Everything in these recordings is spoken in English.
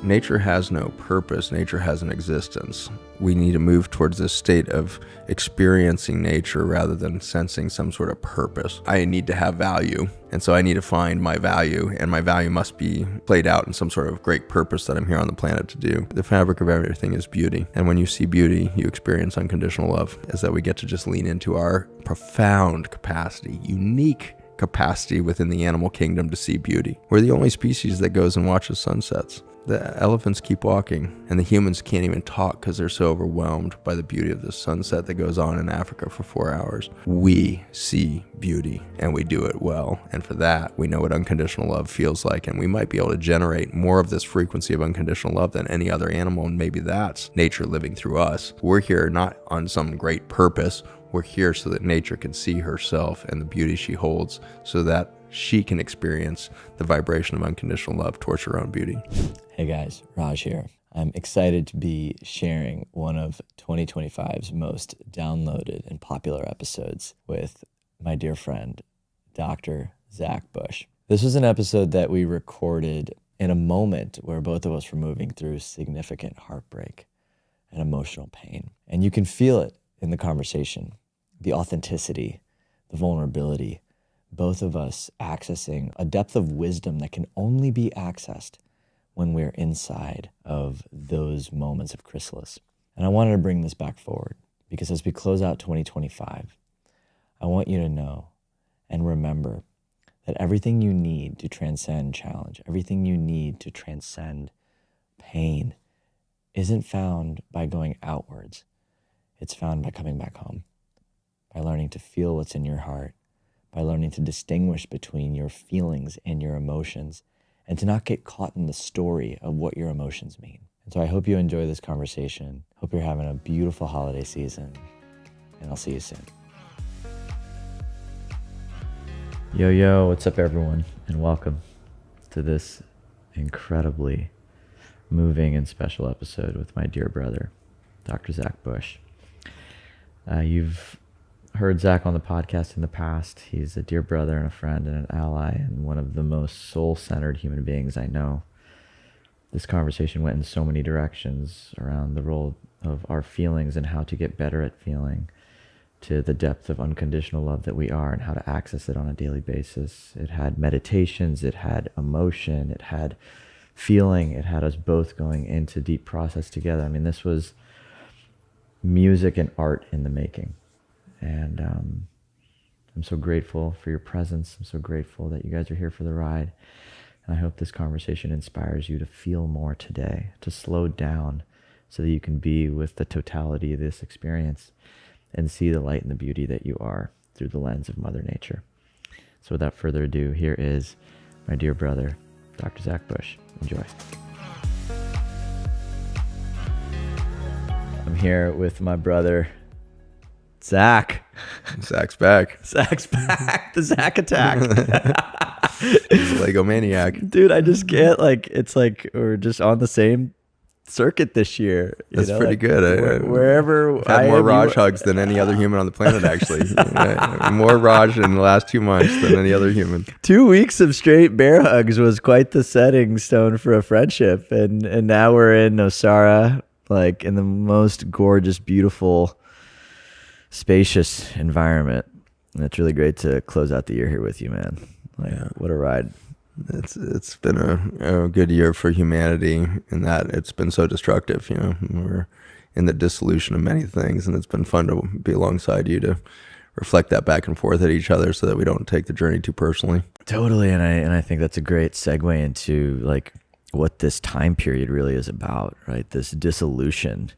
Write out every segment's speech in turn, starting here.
Nature has no purpose. Nature has an existence. We need to move towards this state of experiencing nature rather than sensing some sort of purpose. I need to have value, and so I need to find my value, and my value must be played out in some sort of great purpose that I'm here on the planet to do. The fabric of everything is beauty, and when you see beauty, you experience unconditional love, is that we get to just lean into our profound capacity, unique capacity within the animal kingdom to see beauty. We're the only species that goes and watches sunsets. The elephants keep walking, and the humans can't even talk because they're so overwhelmed by the beauty of the sunset that goes on in Africa for 4 hours. We see beauty, and we do it well. And for that, we know what unconditional love feels like, and we might be able to generate more of this frequency of unconditional love than any other animal, and maybe that's nature living through us. We're here not on some great purpose. We're here so that nature can see herself and the beauty she holds, so that she can experience the vibration of unconditional love towards her own beauty. Hey guys, Raj here. I'm excited to be sharing one of 2025's most downloaded and popular episodes with my dear friend, Dr. Zach Bush. This was an episode that we recorded in a moment where both of us were moving through significant heartbreak and emotional pain. And you can feel it in the conversation, the authenticity, the vulnerability, both of us accessing a depth of wisdom that can only be accessed when we're inside of those moments of chrysalis. And I wanted to bring this back forward because as we close out 2025, I want you to know and remember that everything you need to transcend challenge, everything you need to transcend pain isn't found by going outwards. It's found by coming back home, by learning to feel what's in your heart, by learning to distinguish between your feelings and your emotions, and to not get caught in the story of what your emotions mean. And so I hope you enjoy this conversation. Hope you're having a beautiful holiday season, and I'll see you soon. Yo, what's up everyone, and welcome to this incredibly moving and special episode with my dear brother, Dr. Zach Bush. You've heard Zach on the podcast in the past. He's a dear brother and a friend and an ally and one of the most soul-centered human beings I know. This conversation went in so many directions around the role of our feelings and how to get better at feeling, to the depth of unconditional love that we are and how to access it on a daily basis. It had meditations, it had emotion, it had feeling, it had us both going into deep process together. I mean, this was music and art in the making. And I'm so grateful for your presence. I'm so grateful that you guys are here for the ride. And I hope this conversation inspires you to feel more today, to slow down so that you can be with the totality of this experience and see the light and the beauty that you are through the lens of Mother Nature. So without further ado, here is my dear brother, Dr. Zach Bush. Enjoy. I'm here with my brother, Zach. Zach's back. Zach's back. The Zach attack. He's a Lego maniac. Dude, I just can't, it's like we're just on the same circuit this year. That's pretty good. Wherever I've had more Raj hugs than any other human on the planet, actually. More Raj in the last 2 months than any other human. 2 weeks of straight bear hugs was quite the setting stone for a friendship. And now we're in Nosara, in the most gorgeous, beautiful, spacious environment. And it's really great to close out the year here with you, man. What a ride. It's been a good year for humanity in that it's been so destructive. We're in the dissolution of many things, and it's been fun to be alongside you to reflect that back and forth at each other so that we don't take the journey too personally. Totally. And I think that's a great segue into what this time period really is about, right? This dissolution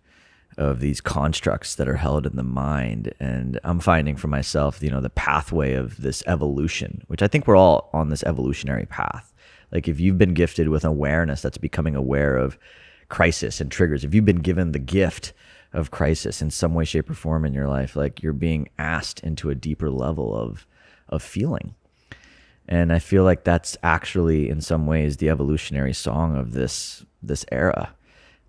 of these constructs that are held in the mind. And I'm finding for myself, the pathway of this evolution, which I think we're all on this evolutionary path. If you've been gifted with awareness, that's becoming aware of crisis and triggers. If you've been given the gift of crisis in some way, shape, or form in your life, you're being asked into a deeper level of feeling. And I feel like that's actually in some ways the evolutionary song of this era.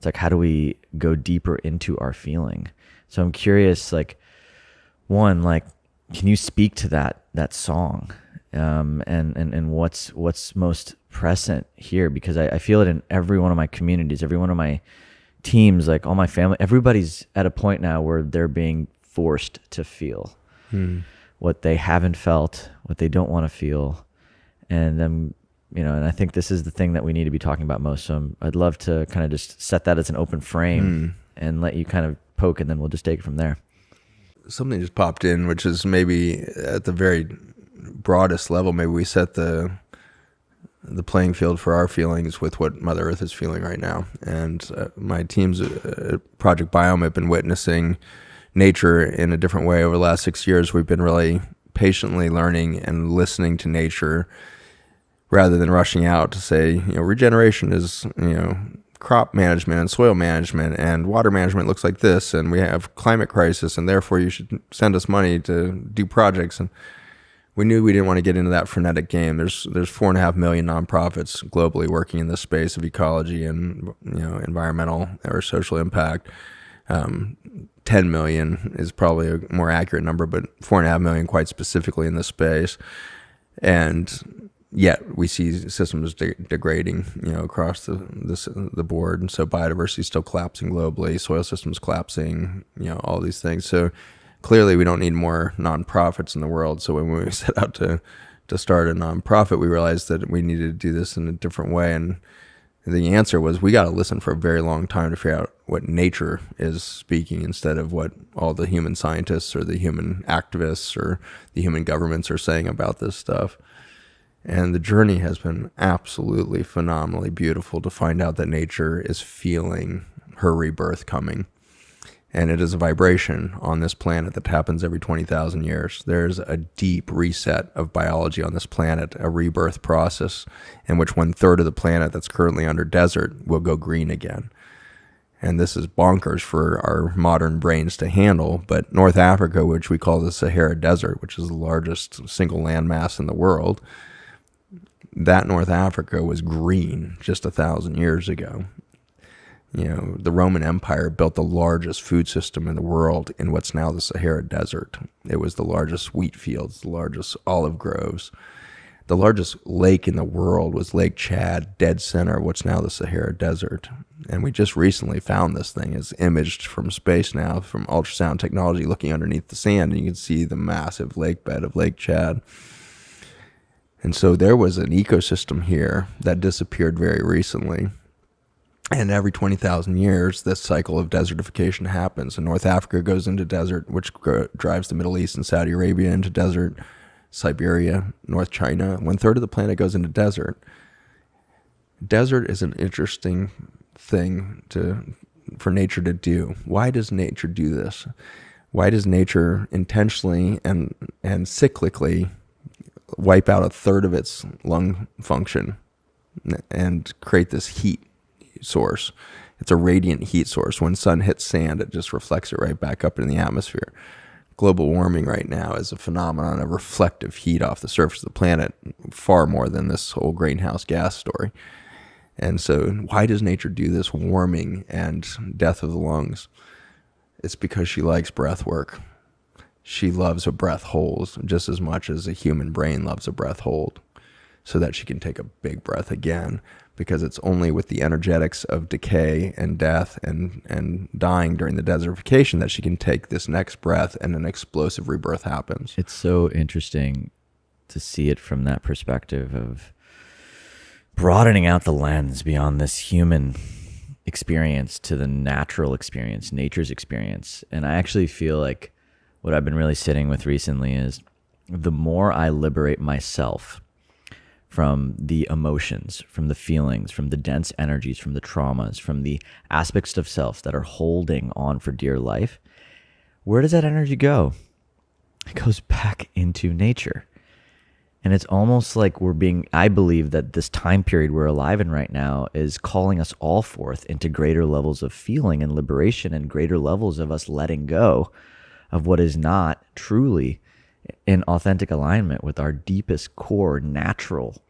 It's how do we go deeper into our feeling? So I'm curious, one, can you speak to that song and what's most present here, because I feel it in every one of my communities, every one of my teams, like all my family, everybody's at a point now where they're being forced to feel what they haven't felt, what they don't want to feel. And then, and I think this is the thing that we need to be talking about most. So I'd love to kind of just set that as an open frame and let you kind of poke, and then we'll just take it from there. Something just popped in, which is maybe at the very broadest level, maybe we set the playing field for our feelings with what Mother Earth is feeling right now. And my teams at Project Biome have been witnessing nature in a different way over the last 6 years. We've been really patiently learning and listening to nature rather than rushing out to say, regeneration is, crop management and soil management and water management looks like this, and we have climate crisis, and therefore you should send us money to do projects. And we knew we didn't want to get into that frenetic game. There's 4.5 million nonprofits globally working in this space of ecology and environmental or social impact. 10 million is probably a more accurate number, but 4.5 million quite specifically in this space. And yet we see systems degrading, across the board. And so biodiversity is still collapsing globally, soil systems collapsing, all these things. So clearly we don't need more nonprofits in the world. So when we set out to start a nonprofit, we realized that we needed to do this in a different way. And the answer was we got to listen for a very long time to figure out what nature is speaking instead of what all the human scientists or the human activists or the human governments are saying about this stuff. And the journey has been absolutely phenomenally beautiful to find out that nature is feeling her rebirth coming. And it is a vibration on this planet that happens every 20,000 years. There's a deep reset of biology on this planet, a rebirth process in which 1/3 of the planet that's currently under desert will go green again. And this is bonkers for our modern brains to handle, but North Africa, which we call the Sahara Desert, which is the largest single landmass in the world, that North Africa was green just 1,000 years ago. The Roman Empire built the largest food system in the world in what's now the Sahara Desert. It was the largest wheat fields, the largest olive groves. The largest lake in the world was Lake Chad, dead center of what's now the Sahara Desert. And we just recently found this thing. It's imaged from space now, from ultrasound technology, looking underneath the sand, and you can see the massive lake bed of Lake Chad. And so there was an ecosystem here that disappeared very recently. And every 20,000 years, this cycle of desertification happens. And North Africa goes into desert, which drives the Middle East and Saudi Arabia into desert. Siberia, North China, 1/3 of the planet goes into desert. Desert is an interesting thing for nature to do. Why does nature do this? Why does nature intentionally and cyclically wipe out 1/3 of its lung function and create this heat source? It's a radiant heat source. When sun hits sand, it just reflects it right back up in the atmosphere. Global warming right now is a phenomenon of reflective heat off the surface of the planet, far more than this whole greenhouse gas story. And so why does nature do this warming and death of the lungs? It's because she likes breath work. She loves a breath hold just as much as a human brain loves a breath hold, so that she can take a big breath again, because it's only with the energetics of decay and death and dying during the desertification that she can take this next breath and an explosive rebirth happens. It's so interesting to see it from that perspective of broadening out the lens beyond this human experience to the natural experience, nature's experience. And I actually feel like what I've been really sitting with recently is the more I liberate myself from the emotions, from the feelings, from the dense energies, from the traumas, from the aspects of self that are holding on for dear life, where does that energy go? It goes back into nature. And it's almost like I believe that this time period we're alive in right now is calling us all forth into greater levels of feeling and liberation, and greater levels of us letting go of what is not truly in authentic alignment with our deepest core natural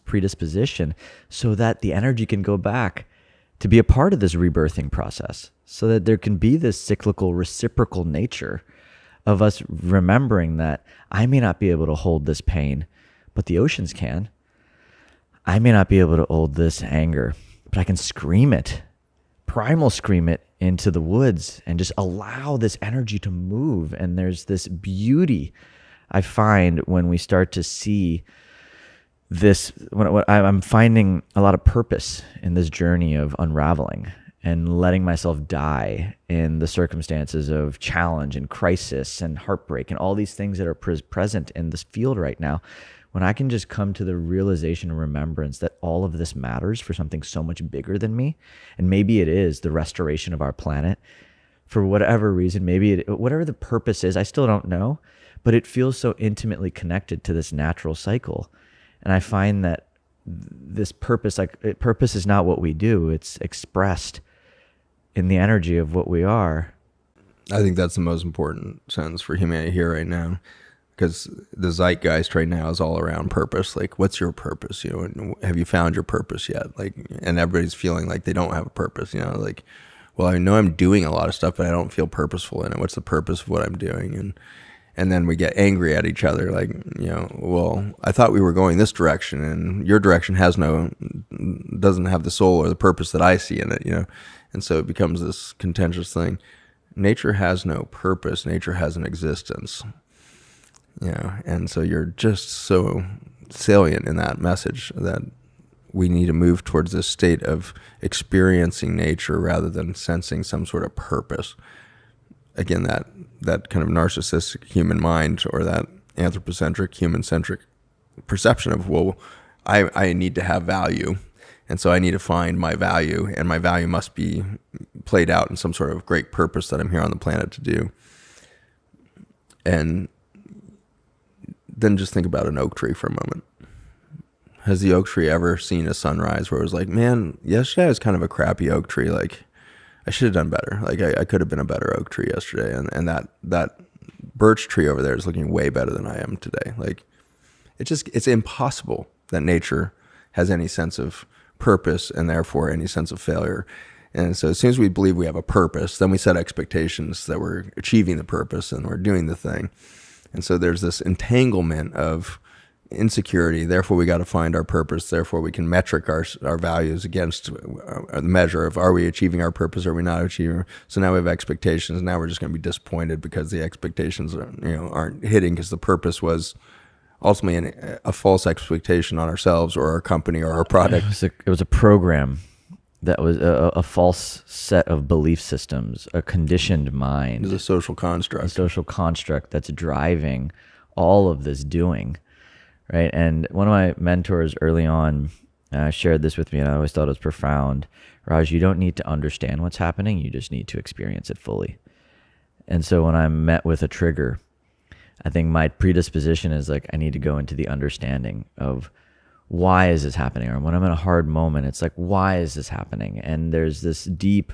predisposition, so that the energy can go back to be a part of this rebirthing process, so that there can be this cyclical reciprocal nature of us remembering that I may not be able to hold this pain but the oceans can. I may not be able to hold this anger, but I can scream it, primal scream it into the woods and just allow this energy to move. And there's this beauty I find when we start to see this. When I'm finding a lot of purpose in this journey of unraveling and letting myself die in the circumstances of challenge and crisis and heartbreak and all these things that are present in this field right now. When I can just come to the realization and remembrance that all of this matters for something so much bigger than me, and maybe it is the restoration of our planet for whatever reason, whatever the purpose is, I still don't know, but it feels so intimately connected to this natural cycle. And I find that this purpose, purpose is not what we do, it's expressed in the energy of what we are. I think that's the most important sentence for humanity here right now, because the zeitgeist right now is all around purpose. Like, what's your purpose? Have you found your purpose yet? Like, and everybody's feeling like they don't have a purpose. Like, well, I know I'm doing a lot of stuff, but I don't feel purposeful in it. What's the purpose of what I'm doing? And then we get angry at each other, like, well, I thought we were going this direction, and your direction doesn't have the soul or the purpose that I see in it, And so it becomes this contentious thing. Nature has no purpose. Nature has an existence, And so you're just so salient in that message that we need to move towards this state of experiencing nature rather than sensing some sort of purpose. Again, that kind of narcissistic human mind, or that anthropocentric, human-centric perception of, well, I need to have value, and so I need to find my value, and my value must be played out in some sort of great purpose that I'm here on the planet to do. And then just think about an oak tree for a moment. Has the oak tree ever seen a sunrise where it was like, man, yesterday I was kind of a crappy oak tree, like, I should have done better. Like, I could have been a better oak tree yesterday. And that birch tree over there is looking way better than I am today. Like, it's impossible that nature has any sense of purpose and therefore any sense of failure. And so as soon as we believe we have a purpose, then we set expectations that we're achieving the purpose and we're doing the thing. And so there's this entanglement of insecurity. Therefore, we got to find our purpose. Therefore, we can metric our values against the measure of, are we achieving our purpose? Or are we not achieving? So now we have expectations. Now we're just going to be disappointed because the expectations aren't hitting, because the purpose was ultimately a false expectation on ourselves or our company or our product. It was a program that was a false set of belief systems, a conditioned mind. It was a social construct. A social construct that's driving all of this doing. Right. And one of my mentors early on shared this with me, and I always thought it was profound. Raj, you don't need to understand what's happening. You just need to experience it fully. And so when I'm met with a trigger, I think my predisposition is like, I need to go into the understanding of, why is this happening? Or when I'm in a hard moment, it's like, why is this happening? And there's this deep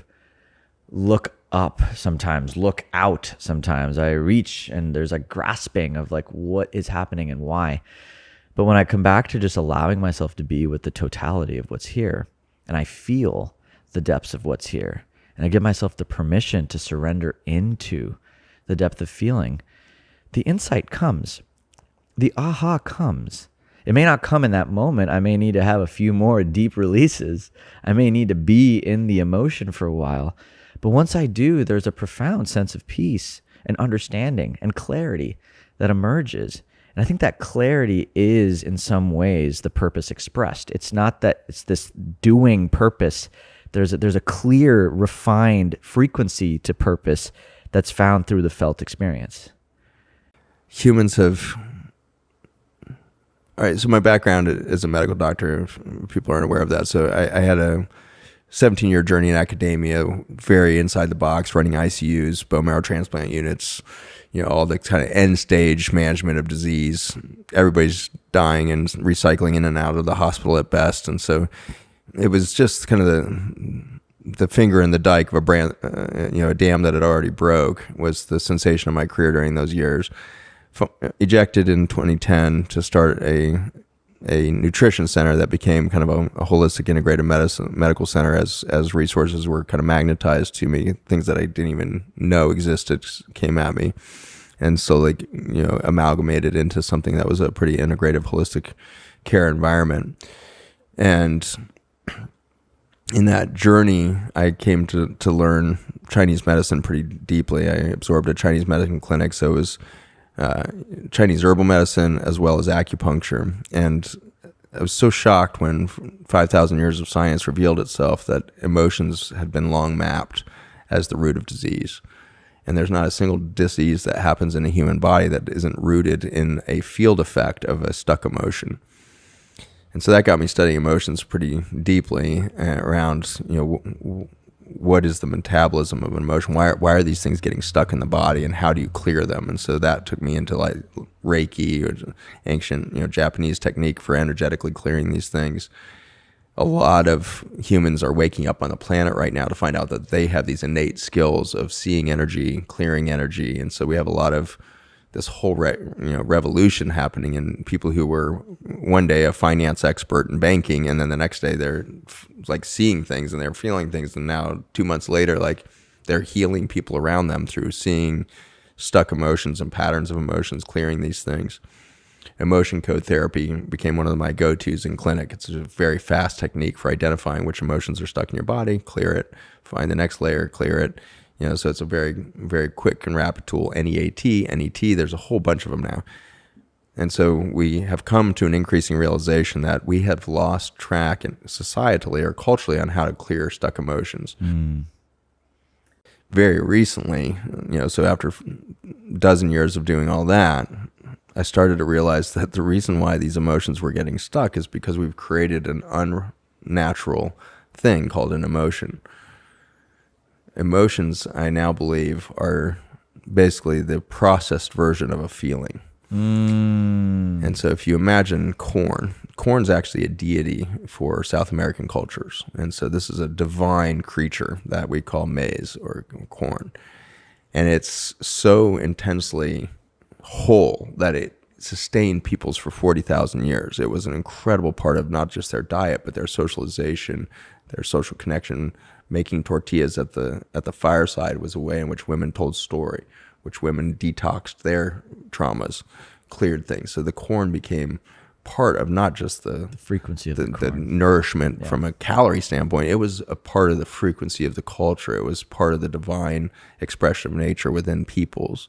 look up sometimes, look out sometimes. I reach and there's a grasping of like, what is happening and why? But when I come back to just allowing myself to be with the totality of what's here, and I feel the depths of what's here, and I give myself the permission to surrender into the depth of feeling, the insight comes, the aha comes. It may not come in that moment. I may need to have a few more deep releases. I may need to be in the emotion for a while. But once I do, there's a profound sense of peace and understanding and clarity that emerges. And I think that clarity is, in some ways, the purpose expressed. It's not that it's this doing purpose. There's a clear, refined frequency to purpose that's found through the felt experience. Humans have... All right, so my background is a medical doctor, if people aren't aware of that. So I had a 17-year journey in academia, very inside the box, running ICUs, bone marrow transplant units, all the kind of end stage management of disease. Everybody's dying and recycling in and out of the hospital at best. And so it was just kind of the finger in the dike of a dam that had already broke, was the sensation of my career during those years. Ejected in 2010 to start a nutrition center that became kind of a holistic integrated medical center as resources were kind of magnetized to me. Things that I didn't even know existed came at me. and so amalgamated into something that was a pretty integrative, holistic care environment. And in that journey, I came to learn Chinese medicine pretty deeply. I absorbed a Chinese medicine clinic, so it was Chinese herbal medicine as well as acupuncture. And I was so shocked when 5,000 years of science revealed itself that emotions had been long mapped as the root of disease. And there's not a single disease that happens in a human body that isn't rooted in a field effect of a stuck emotion. And so that got me studying emotions pretty deeply around, what is the metabolism of an emotion? Why are these things getting stuck in the body, and how do you clear them? And so that took me into like Reiki, or ancient, Japanese technique for energetically clearing these things. A lot of humans are waking up on the planet right now to find out that they have these innate skills of seeing energy, clearing energy. And so we have a lot of this whole revolution happening in people who were one day a finance expert in banking, and then the next day they're like seeing things and they're feeling things, and now 2 months later, like, they're healing people around them through seeing stuck emotions and patterns of emotions, clearing these things. Emotion code therapy became one of my go-tos in clinic. It's a very fast technique for identifying which emotions are stuck in your body, clear it, find the next layer, clear it. So it's a very, very quick and rapid tool. NEAT, NET, there's a whole bunch of them now. And so we have come to an increasing realization that we have lost track societally or culturally on how to clear stuck emotions. Very recently, so after a dozen years of doing all that, I started to realize that the reason why these emotions were getting stuck is because we've created an unnatural thing called an emotion. Emotions, I now believe, are basically the processed version of a feeling. And so if you imagine corn's actually a deity for South American cultures. And so this is a divine creature that we call maize or corn. And it's so intensely whole that it sustained peoples for 40,000 years. It was an incredible part of not just their diet, but their socialization, their social connection. Making tortillas at the fireside was a way in which women told story, which women detoxed their traumas, cleared things. So the corn became part of not just the frequency of the nourishment from a calorie standpoint. It was a part of the frequency of the culture. It was part of the divine expression of nature within peoples.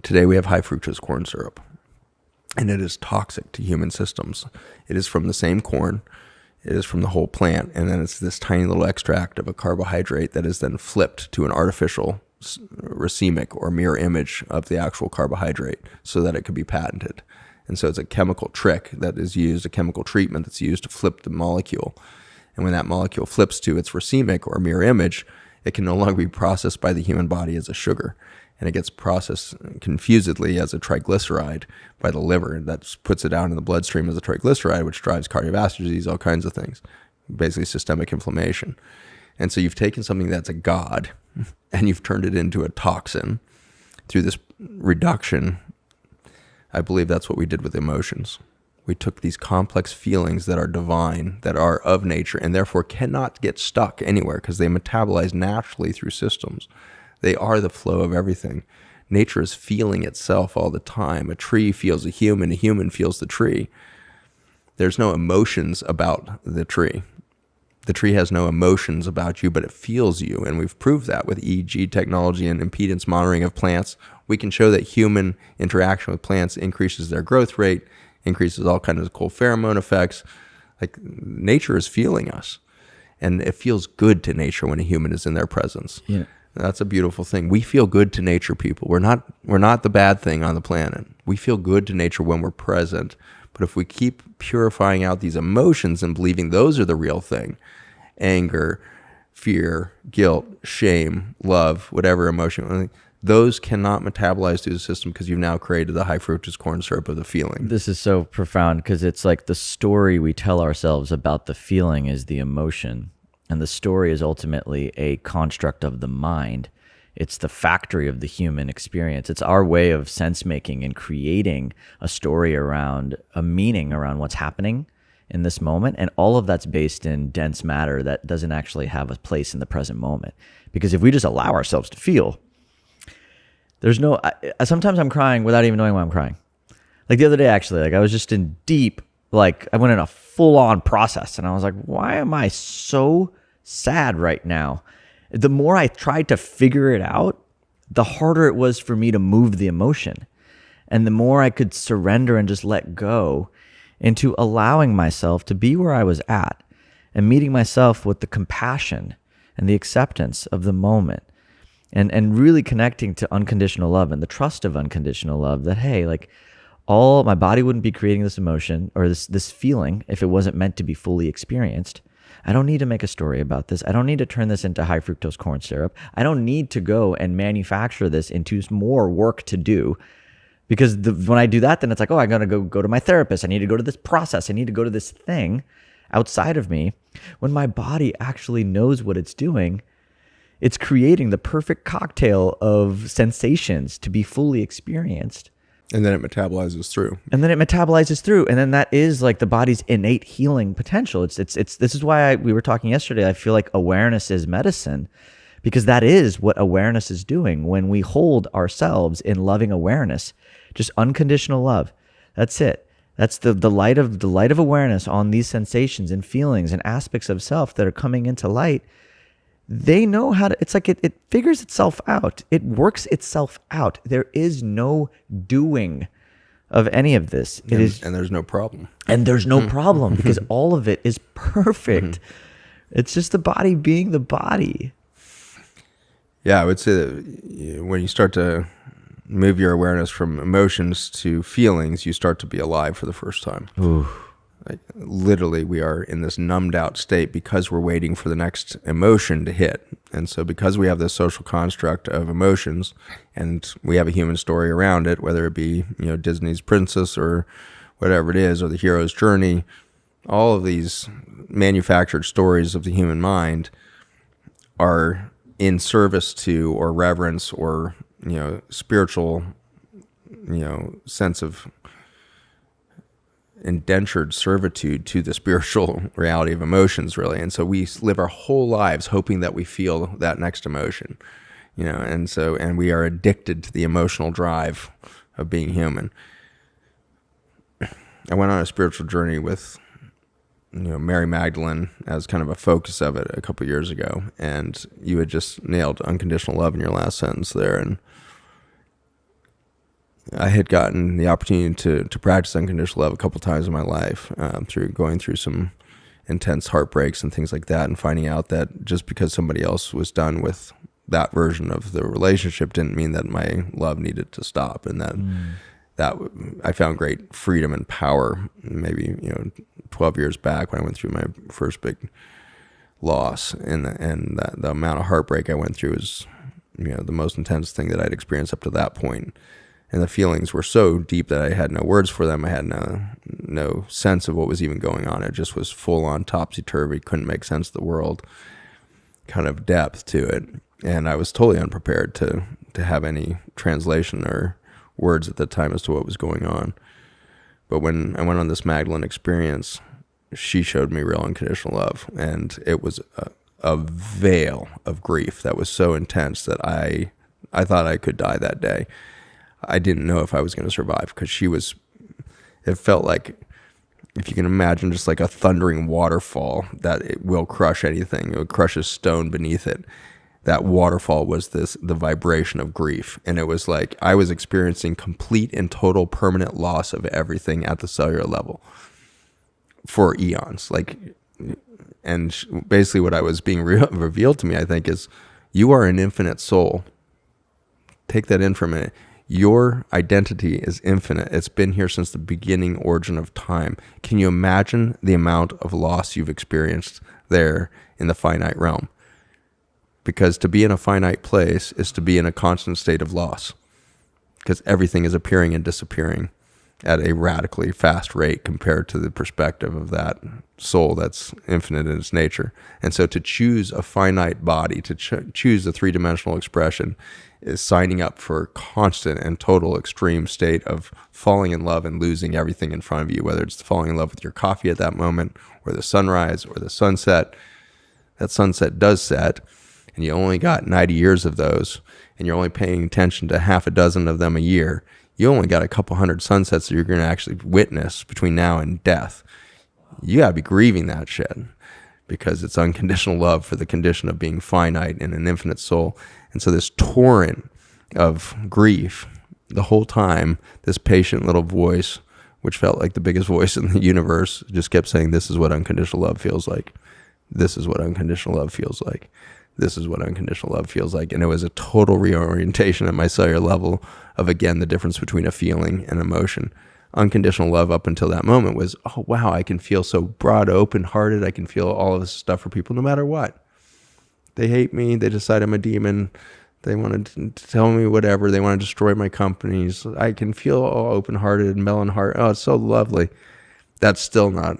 Today we have high fructose corn syrup, and it is toxic to human systems. It is from the same corn. It is from the whole plant, and then it's this tiny little extract of a carbohydrate that is then flipped to an artificial racemic or mirror image of the actual carbohydrate so that it could be patented. And so it's a chemical trick that is used, a chemical treatment that's used to flip the molecule. And when that molecule flips to its racemic or mirror image, it can no longer be processed by the human body as a sugar. And it gets processed confusedly as a triglyceride by the liver. And that puts it out in the bloodstream as a triglyceride, which drives cardiovascular disease, all kinds of things, basically systemic inflammation. And so you've taken something that's a god and you've turned it into a toxin through this reduction. I believe that's what we did with emotions. We took these complex feelings that are divine, that are of nature, and therefore cannot get stuck anywhere because they metabolize naturally through systems. They are the flow of everything. Nature is feeling itself all the time. A tree feels a human feels the tree. There's no emotions about the tree. The tree has no emotions about you, but it feels you. And we've proved that with EEG technology and impedance monitoring of plants. We can show that human interaction with plants increases their growth rate, increases all kinds of cool pheromone effects. Like, nature is feeling us. And it feels good to nature when a human is in their presence. Yeah. That's a beautiful thing. We feel good to nature, people. We're not the bad thing on the planet. We feel good to nature when we're present. But if we keep purifying out these emotions and believing those are the real thing, anger, fear, guilt, shame, love, whatever emotion, those cannot metabolize through the system because you've now created the high fructose corn syrup of the feeling. This is so profound because it's like the story we tell ourselves about the feeling is the emotion. And the story is ultimately a construct of the mind. It's the factory of the human experience. It's our way of sense making and creating a story around a meaning around what's happening in this moment. And all of that's based in dense matter that doesn't actually have a place in the present moment. Because if we just allow ourselves to feel, There's no, sometimes I'm crying without even knowing why I'm crying. Like the other day, actually, like I was just in deep, like I went in a full on process and I was like, why am I so sad right now? The more I tried to figure it out, the harder it was for me to move the emotion. And the more I could surrender and just let go into allowing myself to be where I was at and meeting myself with the compassion and the acceptance of the moment. And really connecting to unconditional love and the trust of unconditional love that, hey, like my body wouldn't be creating this emotion or this feeling if it wasn't meant to be fully experienced. I don't need to make a story about this. I don't need to turn this into high fructose corn syrup. I don't need to go and manufacture this into more work to do, because when I do that, then it's like, oh, I'm going to go to my therapist. I need to go to this process. I need to go to this thing outside of me. When my body actually knows what it's doing, it's creating the perfect cocktail of sensations to be fully experienced. And then it metabolizes through. And then that is like the body's innate healing potential. It's this is why we were talking yesterday. I feel like awareness is medicine, because that is what awareness is doing. When we hold ourselves in loving awareness, just unconditional love. That's it. That's the light of awareness on these sensations and feelings and aspects of self that are coming into light. They know how to, it's like it figures itself out. It works itself out. There is no doing of any of this. And there's no problem. And there's no problem because all of it is perfect. It's just the body being the body. Yeah, I would say that when you start to move your awareness from emotions to feelings, you start to be alive for the first time. Ooh. Like, literally, we are in this numbed out state because we're waiting for the next emotion to hit. And so because we have this social construct of emotions and we have a human story around it, whether it be, Disney's Princess or whatever it is, or the hero's journey, all of these manufactured stories of the human mind are in service to or reverence or, spiritual, sense of indentured servitude to the spiritual reality of emotions, really. And so we live our whole lives hoping that we feel that next emotion, and we are addicted to the emotional drive of being human. I went on a spiritual journey with, Mary Magdalene as kind of a focus of it a couple of years ago, and you had just nailed unconditional love in your last sentence there. And I had gotten the opportunity to practice unconditional love a couple times in my life, through going through some intense heartbreaks and things like that, and finding out that just because somebody else was done with that version of the relationship didn't mean that my love needed to stop, and that I found great freedom and power. Maybe 12 years back when I went through my first big loss, and the amount of heartbreak I went through was the most intense thing that I'd experienced up to that point. And the feelings were so deep that I had no words for them. I had no sense of what was even going on. It just was full on topsy-turvy, couldn't make sense of the world, kind of depth to it. And I was totally unprepared to have any translation or words at the time as to what was going on. But when I went on this Magdalene experience, she showed me real unconditional love. And it was a veil of grief that was so intense that I thought I could die that day. I didn't know if I was going to survive, because it felt like, if you can imagine, just like a thundering waterfall that it will crush anything. It would crush a stone beneath it. That waterfall was the vibration of grief. And it was like I was experiencing complete and total permanent loss of everything at the cellular level for eons. And basically what I was being revealed to me, I think, is you are an infinite soul. Take that in for a minute. Your identity is infinite. It's been here since the beginning origin of time. Can you imagine the amount of loss you've experienced there in the finite realm? Because to be in a finite place is to be in a constant state of loss, because everything is appearing and disappearing at a radically fast rate compared to the perspective of that soul that's infinite in its nature. And so to choose a finite body, to choose a three-dimensional expression, is signing up for a constant and total extreme state of falling in love and losing everything in front of you, whether it's falling in love with your coffee at that moment, or the sunrise, or the sunset. That sunset does set, and you only got 90 years of those, and you're only paying attention to half a dozen of them a year, you only got a couple hundred sunsets that you're going to actually witness between now and death. You got to be grieving that shit, because it's unconditional love for the condition of being finite in an infinite soul. And so this torrent of grief, the whole time, this patient little voice, which felt like the biggest voice in the universe, just kept saying, this is what unconditional love feels like. This is what unconditional love feels like. This is what unconditional love feels like. And it was a total reorientation at my cellular level of, again, the difference between a feeling and emotion. Unconditional love up until that moment was, oh, wow, I can feel so broad, open-hearted. I can feel all of this stuff for people no matter what. They hate me. They decide I'm a demon. They want to tell me whatever. They want to destroy my companies. I can feel all open-hearted and melon heart. Oh, it's so lovely. That's still not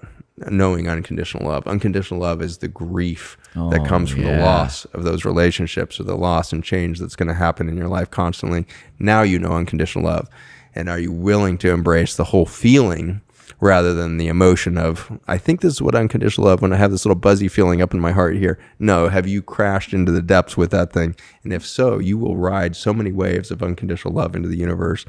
knowing unconditional love. Unconditional love is the grief that comes from the loss of those relationships, or the loss and change that's going to happen in your life constantly. Now you know unconditional love. And are you willing to embrace the whole feeling rather than the emotion of, I think this is what unconditional love, when I have this little buzzy feeling up in my heart here. No, have you crashed into the depths with that thing? And if so, you will ride so many waves of unconditional love into the universe,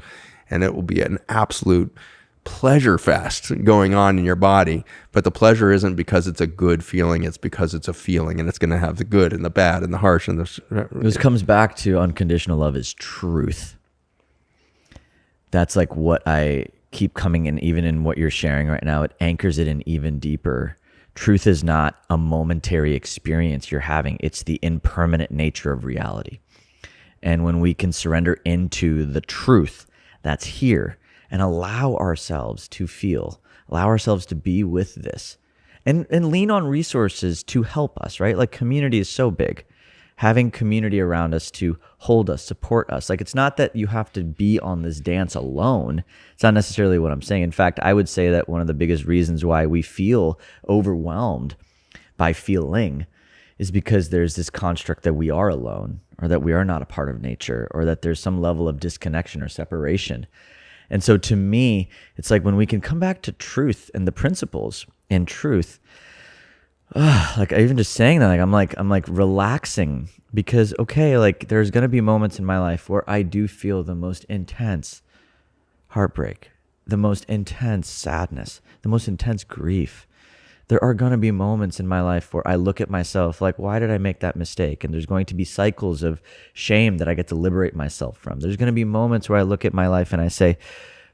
and it will be an absolute pleasure fest going on in your body. But the pleasure isn't because it's a good feeling, it's because it's a feeling, and it's going to have the good and the bad and the harsh and the... This comes back to unconditional love is truth. That's like what I keep coming in, even in what you're sharing right now. It anchors it in even deeper. Truth is not a momentary experience you're having. It's the impermanent nature of reality. And when we can surrender into the truth that's here and allow ourselves to feel, allow ourselves to be with this, and lean on resources to help us, right? Like community is so big. Having community around us to hold us, support us. Like, it's not that you have to be on this dance alone. It's not necessarily what I'm saying. In fact, I would say that one of the biggest reasons why we feel overwhelmed by feeling is because there's this construct that we are alone, or that we are not a part of nature, or that there's some level of disconnection or separation. And so to me, it's like when we can come back to truth and the principles in truth, like even just saying that, like I'm like relaxing, because okay, like there's gonna be moments in my life where I do feel the most intense heartbreak, the most intense sadness, the most intense grief. There are gonna be moments in my life where I look at myself like, why did I make that mistake? And there's going to be cycles of shame that I get to liberate myself from. There's gonna be moments where I look at my life and I say,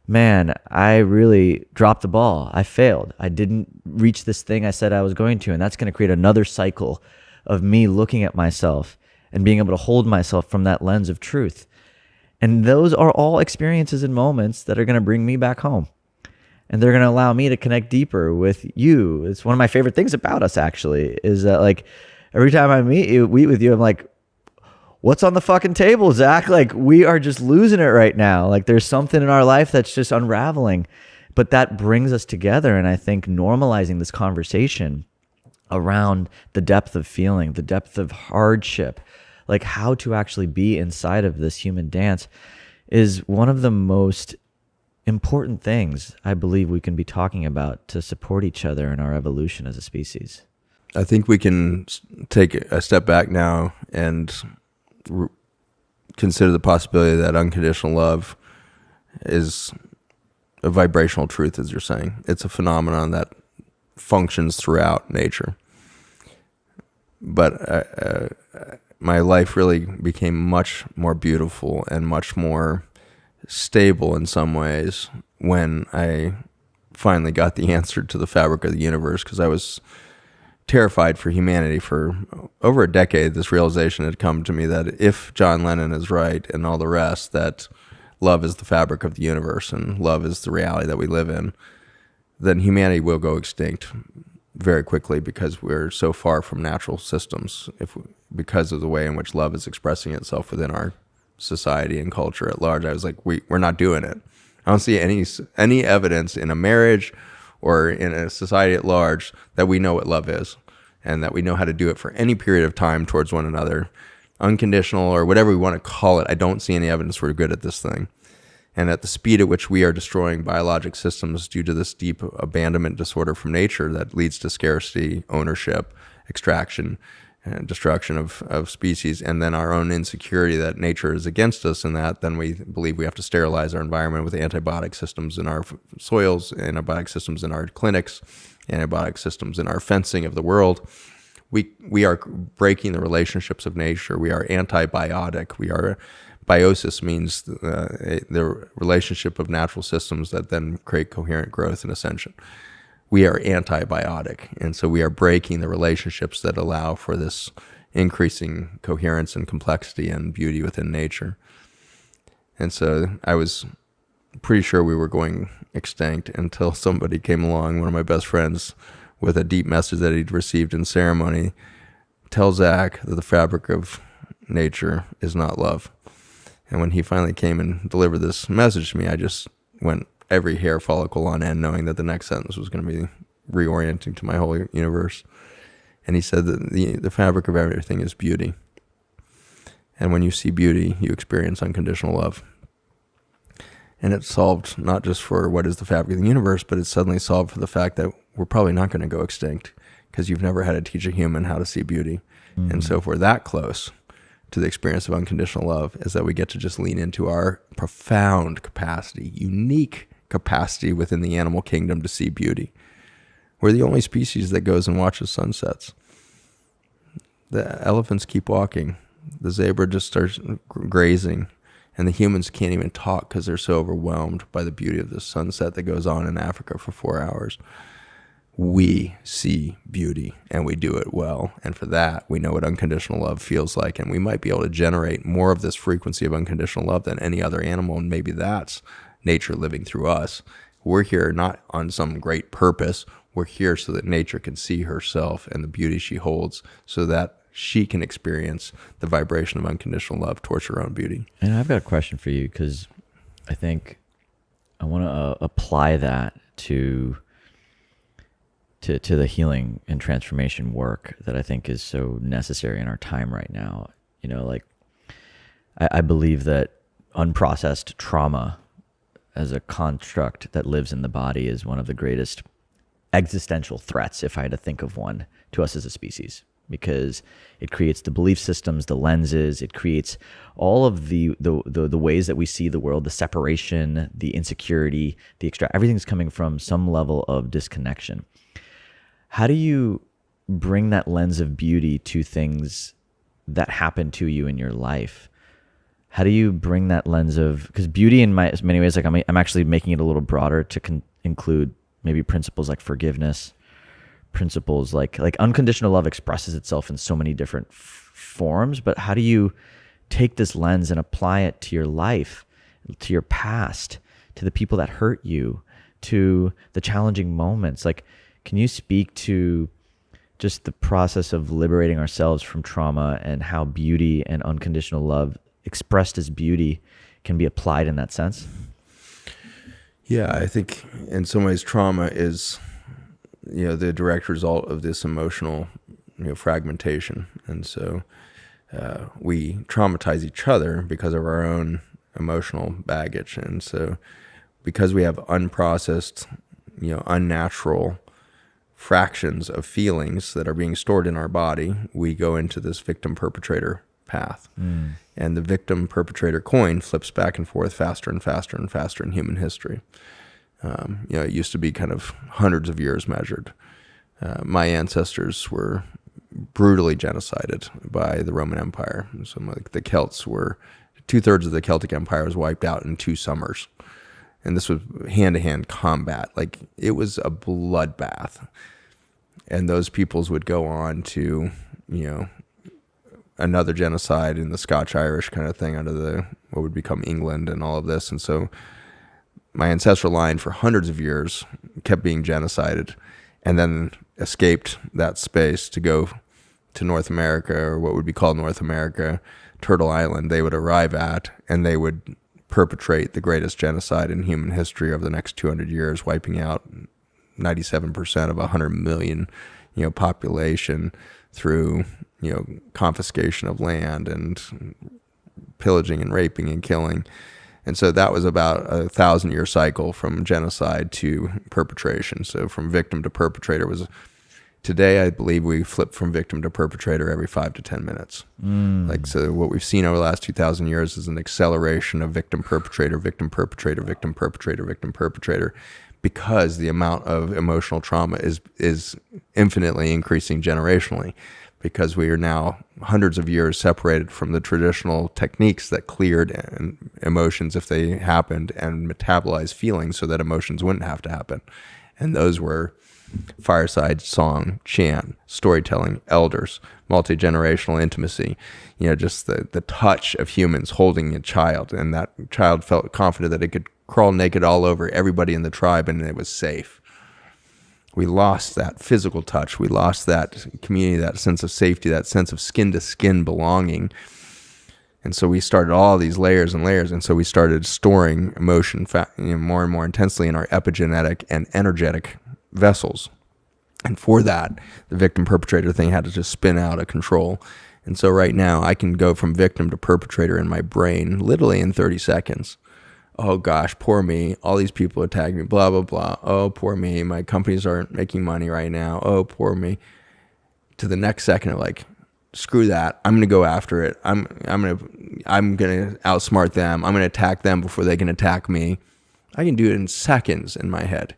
man, I really dropped the ball. I failed. I didn't reach this thing I said I was going to. And that's going to create another cycle of me looking at myself and being able to hold myself from that lens of truth. And those are all experiences and moments that are going to bring me back home. And they're going to allow me to connect deeper with you. It's one of my favorite things about us, actually, is that like every time I meet with you, I'm like, what's on the fucking table, Zach? Like, we are just losing it right now. Like, there's something in our life that's just unraveling. But that brings us together. And I think normalizing this conversation around the depth of feeling, the depth of hardship, like how to actually be inside of this human dance, is one of the most important things I believe we can be talking about to support each other in our evolution as a species. I think we can take a step back now and consider the possibility that unconditional love is a vibrational truth, as you're saying. It's a phenomenon that functions throughout nature. But my life really became much more beautiful and much more stable in some ways when I finally got the answer to the fabric of the universe, because I was terrified for humanity for over a decade. This realization had come to me that if John Lennon is right and all the rest, that love is the fabric of the universe and love is the reality that we live in, then humanity will go extinct very quickly, because we're so far from natural systems, because of the way in which love is expressing itself within our society and culture at large. I was like, we're not doing it. I don't see any evidence in a marriage or in a society at large that we know what love is, and that we know how to do it for any period of time towards one another, unconditional or whatever we want to call it. I don't see any evidence we're good at this thing. And at the speed at which we are destroying biologic systems due to this deep abandonment disorder from nature that leads to scarcity, ownership, extraction, destruction of species, and then our own insecurity that nature is against us, and that then we believe we have to sterilize our environment with antibiotic systems in our soils, antibiotic systems in our clinics, antibiotic systems in our fencing of the world. We are breaking the relationships of nature. We are antibiotic. We are biosis means the relationship of natural systems that then create coherent growth and ascension. We are antibiotic, and so we are breaking the relationships that allow for this increasing coherence and complexity and beauty within nature. And so I was pretty sure we were going extinct until somebody came along, one of my best friends, with a deep message that he'd received in ceremony. Tell Zach that the fabric of nature is not love. And when he finally came and delivered this message to me, I just went every hair follicle on end, knowing that the next sentence was going to be reorienting to my whole universe. And he said that the fabric of everything is beauty. And when you see beauty, you experience unconditional love. And it solved not just for what is the fabric of the universe, but it suddenly solved for the fact that we're probably not going to go extinct because you've never had to teach a human how to see beauty. Mm-hmm. And so if we're that close to the experience of unconditional love, is that we get to just lean into our profound capacity, unique capacity within the animal kingdom to see beauty. We're the only species that goes and watches sunsets. The elephants keep walking. The zebra just starts grazing. And the humans can't even talk because they're so overwhelmed by the beauty of the sunset that goes on in Africa for 4 hours. We see beauty, and we do it well. And for that, we know what unconditional love feels like. And we might be able to generate more of this frequency of unconditional love than any other animal. And maybe that's nature living through us. We're here not on some great purpose. We're here so that nature can see herself and the beauty she holds, so that she can experience the vibration of unconditional love towards her own beauty. And I've got a question for you, because I think I want to apply that to the healing and transformation work that I think is so necessary in our time right now. You know, like I believe that unprocessed trauma as a construct that lives in the body is one of the greatest existential threats, if I had to think of one, to us as a species, because it creates the belief systems, the lenses, it creates all of the ways that we see the world, the separation, the insecurity, everything's coming from some level of disconnection. How do you bring that lens of beauty to things that happen to you in your life? How do you bring that lens of, because beauty in many ways, like I'm actually making it a little broader to include maybe principles like forgiveness, principles like unconditional love expresses itself in so many different forms, but how do you take this lens and apply it to your life, to your past, to the people that hurt you, to the challenging moments? Like, can you speak to just the process of liberating ourselves from trauma and how beauty and unconditional love expressed as beauty can be applied in that sense? Yeah, I think in some ways trauma is, the direct result of this emotional, fragmentation. And so we traumatize each other because of our own emotional baggage. And so because we have unprocessed, unnatural fractions of feelings that are being stored in our body, we go into this victim-perpetrator path. And the victim-perpetrator coin flips back and forth faster and faster and faster in human history. It used to be kind of hundreds of years measured. My ancestors were brutally genocided by the Roman Empire. So like the Celts were, 2/3 of the Celtic Empire was wiped out in 2 summers. And this was hand-to-hand combat. Like, it was a bloodbath. And those peoples would go on to, another genocide in the Scotch-Irish kind of thing under what would become England and all of this. And so my ancestral line for hundreds of years kept being genocided, and then escaped that space to go to North America, or what would be called North America, Turtle Island. They would arrive at, and they would perpetrate the greatest genocide in human history over the next 200 years, wiping out 97% of 100 million, population through, confiscation of land and pillaging and raping and killing. And so that was about a 1,000-year cycle from genocide to perpetration. So from victim to perpetrator was Today, I believe we flip from victim to perpetrator every 5 to 10 minutes. Like, so what we've seen over the last 2,000 years is an acceleration of victim, perpetrator, victim, perpetrator, victim, perpetrator, victim, perpetrator, because the amount of emotional trauma is infinitely increasing generationally, because we are now hundreds of years separated from the traditional techniques that cleared emotions if they happened and metabolized feelings so that emotions wouldn't have to happen. And those were fireside song, chant, storytelling, elders, multi-generational intimacy, just the touch of humans holding a child, and that child felt confident that it could crawl naked all over everybody in the tribe and it was safe. We lost that physical touch. We lost that community, that sense of safety, that sense of skin-to-skin belonging. And so we started all these layers and layers, and so we started storing emotion more and more intensely in our epigenetic and energetic vessels. And for that, the victim-perpetrator thing had to just spin out of control. And so right now, I can go from victim to perpetrator in my brain literally in 30 seconds. Oh gosh, poor me. All these people attack me, blah, blah, blah. Oh, poor me. My companies aren't making money right now. Oh, poor me. To the next second of like, screw that. I'm going to go after it. I'm going to outsmart them. I'm going to attack them before they can attack me. I can do it in seconds in my head,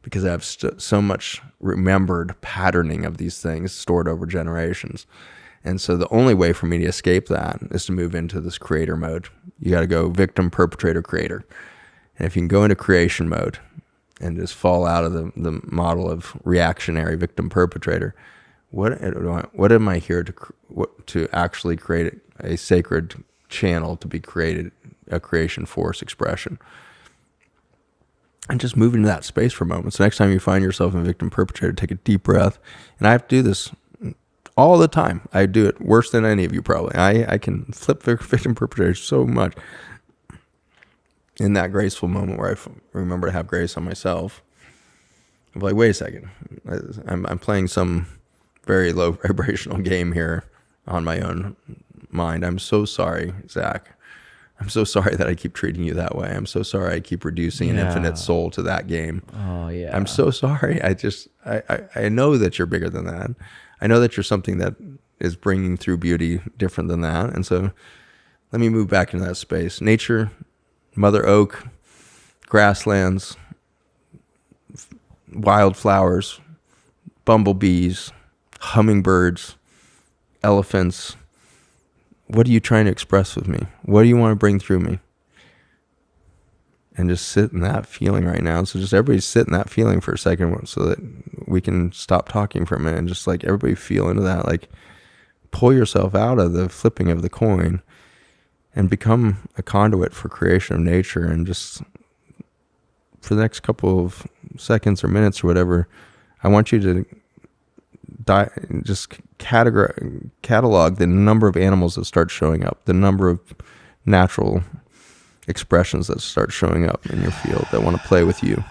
because I have so much remembered patterning of these things stored over generations. And so the only way for me to escape that is to move into this creator mode. You got to go victim, perpetrator, creator. And if you can go into creation mode and just fall out of the model of reactionary victim, perpetrator, what am I here to actually create a sacred channel to be created, a creation force expression? And just move into that space for a moment. So next time you find yourself in victim perpetrator, take a deep breath. And I have to do this all the time. I do it worse than any of you probably. I can flip victim perpetrator so much. In that graceful moment where I remember to have grace on myself, I'm like, wait a second. I'm playing some very low vibrational game here on my own mind. I'm so sorry, Zach. I'm so sorry that I keep treating you that way. I'm so sorry I keep reducing an infinite soul to that game. Oh, yeah. I'm so sorry. I know that you're bigger than that. I know that you're something that is bringing through beauty different than that. And so let me move back into that space. Nature, Mother Oak, grasslands, wildflowers, bumblebees, hummingbirds, elephants. What are you trying to express with me? What do you want to bring through me? And just sit in that feeling right now. So just everybody sit in that feeling for a second so that we can stop talking for a minute and just like everybody feel into that. Like pull yourself out of the flipping of the coin and become a conduit for creation of nature. And just for the next couple of seconds or minutes or whatever, I want you to just catalog the number of animals that start showing up, the number of natural expressions that start showing up in your field that want to play with you.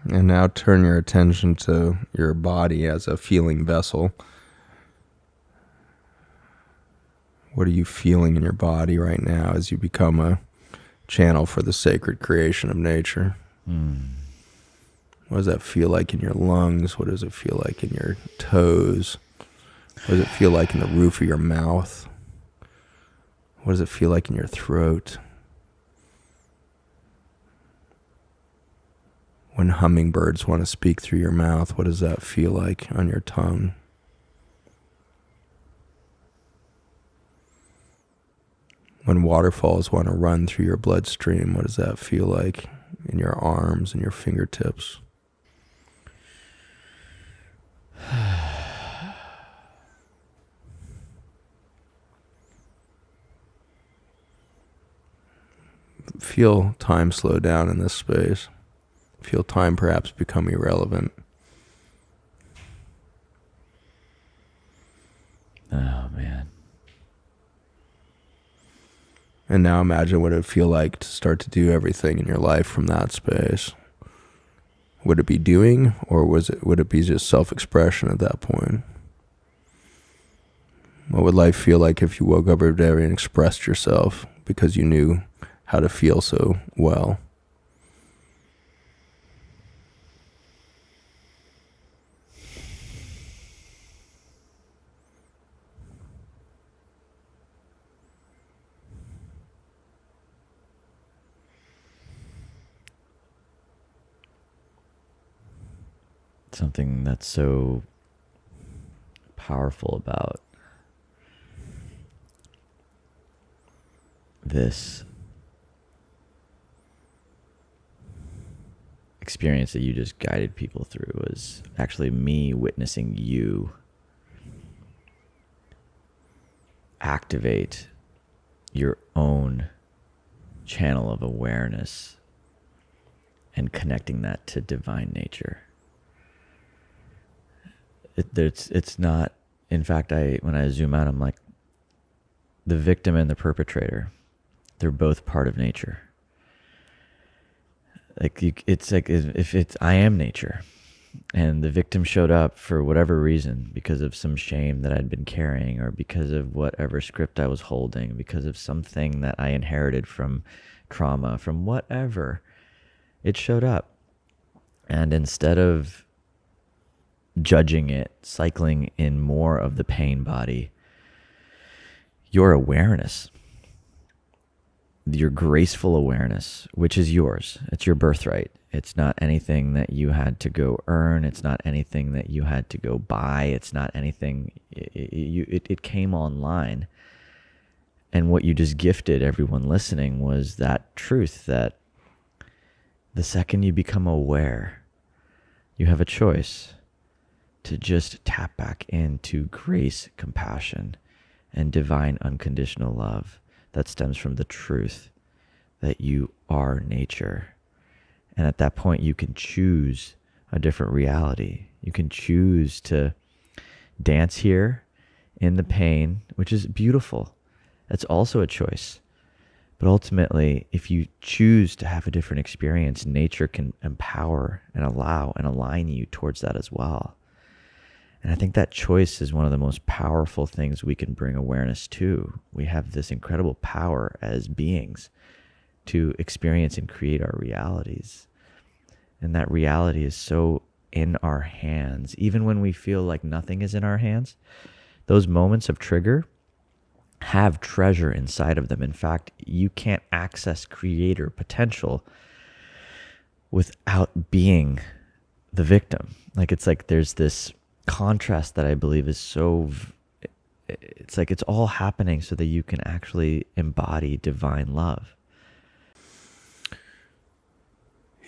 And now turn your attention to your body as a feeling vessel. What are you feeling in your body right now as you become a channel for the sacred creation of nature? What does that feel like in your lungs? What does it feel like in your toes? What does it feel like in the roof of your mouth? What does it feel like in your throat? When hummingbirds want to speak through your mouth, what does that feel like on your tongue? When waterfalls want to run through your bloodstream, what does that feel like in your arms and your fingertips? Feel time slow down in this space. Feel time perhaps become irrelevant. Oh, man. And now imagine what it would feel like to start to do everything in your life from that space. Would it be doing, or would it be just self-expression at that point? What would life feel like if you woke up every day and expressed yourself because you knew how to feel so well? Something that's so powerful about this experience that you just guided people through was actually me witnessing you activate your own channel of awareness and connecting that to divine nature. It's not, in fact, when I zoom out, I'm like, the victim and the perpetrator, they're both part of nature. It's like if I am nature, and the victim showed up for whatever reason, because of some shame that I'd been carrying, or because of whatever script I was holding, because of something that I inherited from trauma, from whatever, it showed up. And instead of judging it, cycling in more of the pain body, your awareness, your graceful awareness, which is yours, it's your birthright. It's not anything that you had to go earn. It's not anything that you had to go buy. It's not anything, it came online. And what you just gifted everyone listening was that truth that the second you become aware, you have a choice to just tap back into grace, compassion, and divine unconditional love that stems from the truth that you are nature. And at that point, you can choose a different reality. You can choose to dance here in the pain, which is beautiful. That's also a choice. But ultimately, if you choose to have a different experience, nature can empower and allow and align you towards that as well. And I think that choice is one of the most powerful things we can bring awareness to. We have this incredible power as beings to experience and create our realities. And that reality is so in our hands. Even when we feel like nothing is in our hands, those moments of trigger have treasure inside of them. In fact, you can't access creator potential without being the victim. It's like there's this contrast that I believe is so, it's like it's all happening so that you can actually embody divine love.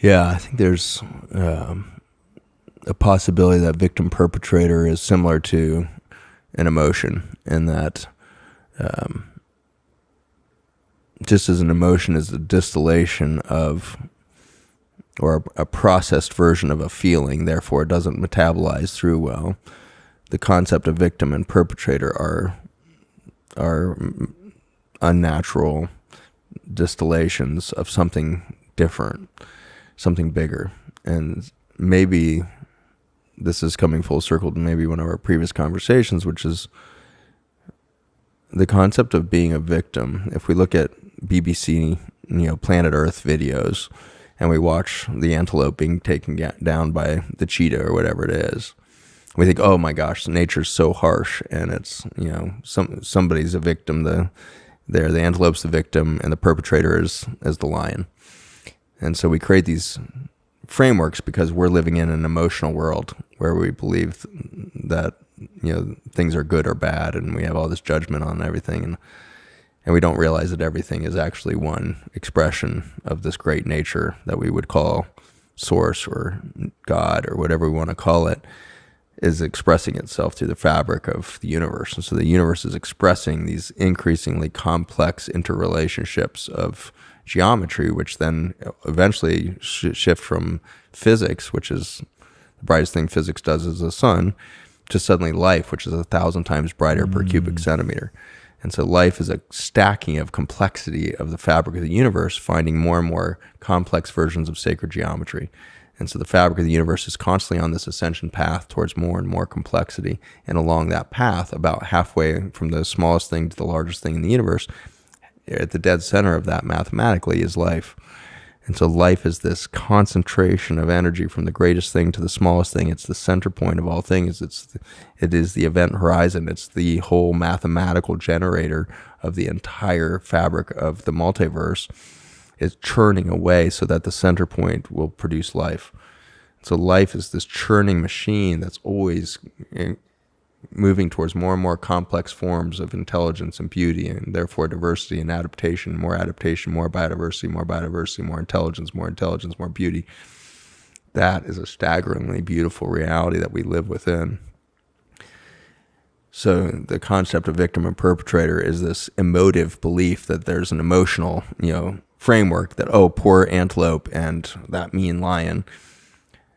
Yeah, I think there's a possibility that victim-perpetrator is similar to an emotion, and that just as an emotion is a distillation of, or a processed version of a feeling, therefore it doesn't metabolize through well. The concept of victim and perpetrator are unnatural distillations of something different, something bigger. And maybe this is coming full circle to maybe one of our previous conversations, which is the concept of being a victim. If we look at BBC, Planet Earth videos, and we watch the antelope being taken down by the cheetah or whatever it is, we think, oh my gosh, nature's so harsh, and it's, somebody's a victim. The antelope's the victim, and the perpetrator is the lion. And so we create these frameworks because we're living in an emotional world where we believe that things are good or bad, and we have all this judgment on everything, and we don't realize that everything is actually one expression of this great nature that we would call source or God or whatever we want to call it. is expressing itself through the fabric of the universe. And so the universe is expressing these increasingly complex interrelationships of geometry, which then eventually shift from physics, which is the brightest thing physics does is the sun, to suddenly life, which is 1,000 times brighter per cubic centimeter. And so life is a stacking of complexity of the fabric of the universe, finding more and more complex versions of sacred geometry. And so the fabric of the universe is constantly on this ascension path towards more and more complexity. And along that path, about halfway from the smallest thing to the largest thing in the universe, at the dead center of that mathematically is life. And so life is this concentration of energy from the greatest thing to the smallest thing. It's the center point of all things. It is the event horizon. It's the whole mathematical generator of the entire fabric of the multiverse. It's churning away so that the center point will produce life. So life is this churning machine that's always moving towards more and more complex forms of intelligence and beauty, and therefore diversity and adaptation, more biodiversity, more intelligence, more beauty. That is a staggeringly beautiful reality that we live within. So the concept of victim and perpetrator is this emotive belief that there's an emotional, framework that, oh, poor antelope and that mean lion,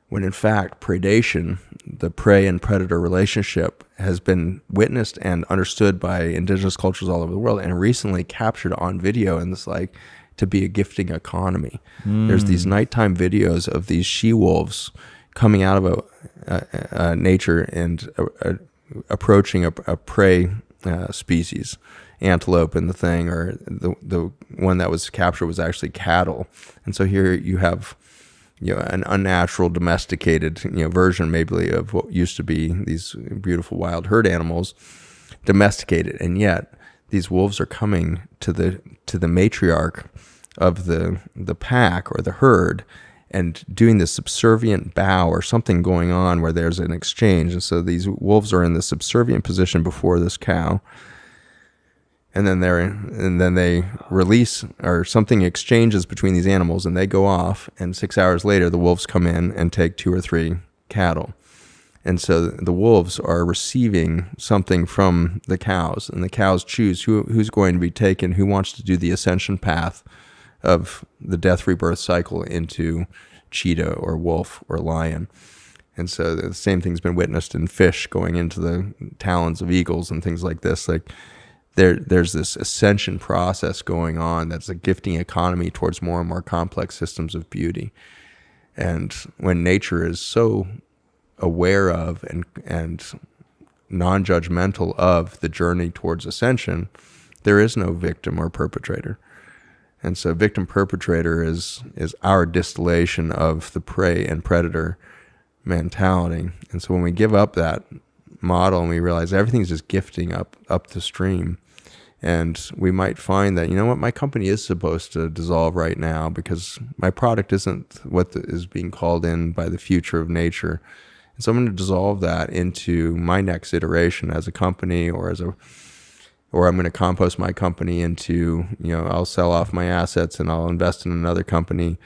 when in fact predation, the prey and predator relationship, has been witnessed and understood by indigenous cultures all over the world and recently captured on video in this to be a gifting economy. There's these nighttime videos of these she-wolves coming out of nature and approaching a prey species, antelope in the thing, or the one that was captured was actually cattle. And so here you have an unnatural domesticated version maybe of what used to be these beautiful wild herd animals, domesticated, and yet these wolves are coming to the matriarch of the pack or the herd and doing this subservient bow or something going on where there's an exchange. And so these wolves are in the subservient position before this cow, and then they release, or something exchanges between these animals, and they go off, and 6 hours later the wolves come in and take 2 or 3 cattle. And so the wolves are receiving something from the cows, and the cows choose who's going to be taken, who wants to do the ascension path of the death rebirth cycle into cheetah or wolf or lion. And so the same thing's been witnessed in fish going into the talons of eagles and things like this. There's this ascension process going on that's a gifting economy towards more and more complex systems of beauty. And when nature is so aware of and non-judgmental of the journey towards ascension, there is no victim or perpetrator. And so victim-perpetrator is our distillation of the prey and predator mentality. And so when we give up that model and we realize everything's just gifting up the stream, and we might find that, my company is supposed to dissolve right now because my product isn't what is being called in by the future of nature. And so I'm going to dissolve that into my next iteration as a company, or I'm going to compost my company into, I'll sell off my assets and I'll invest in another company.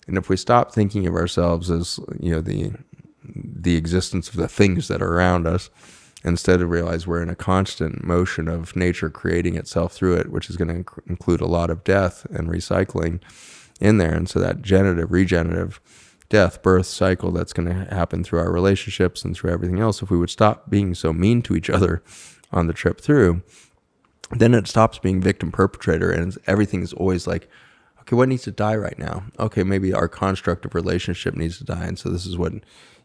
And if we stop thinking of ourselves as, the existence of the things that are around us, instead of realize we're in a constant motion of nature creating itself through it, which is going to include a lot of death and recycling in there. And so that regenerative death, birth cycle that's going to happen through our relationships and through everything else, if we would stop being so mean to each other on the trip through, then it stops being victim-perpetrator, and everything is always like, okay, what needs to die right now? Okay, maybe our construct of relationship needs to die, and so this is what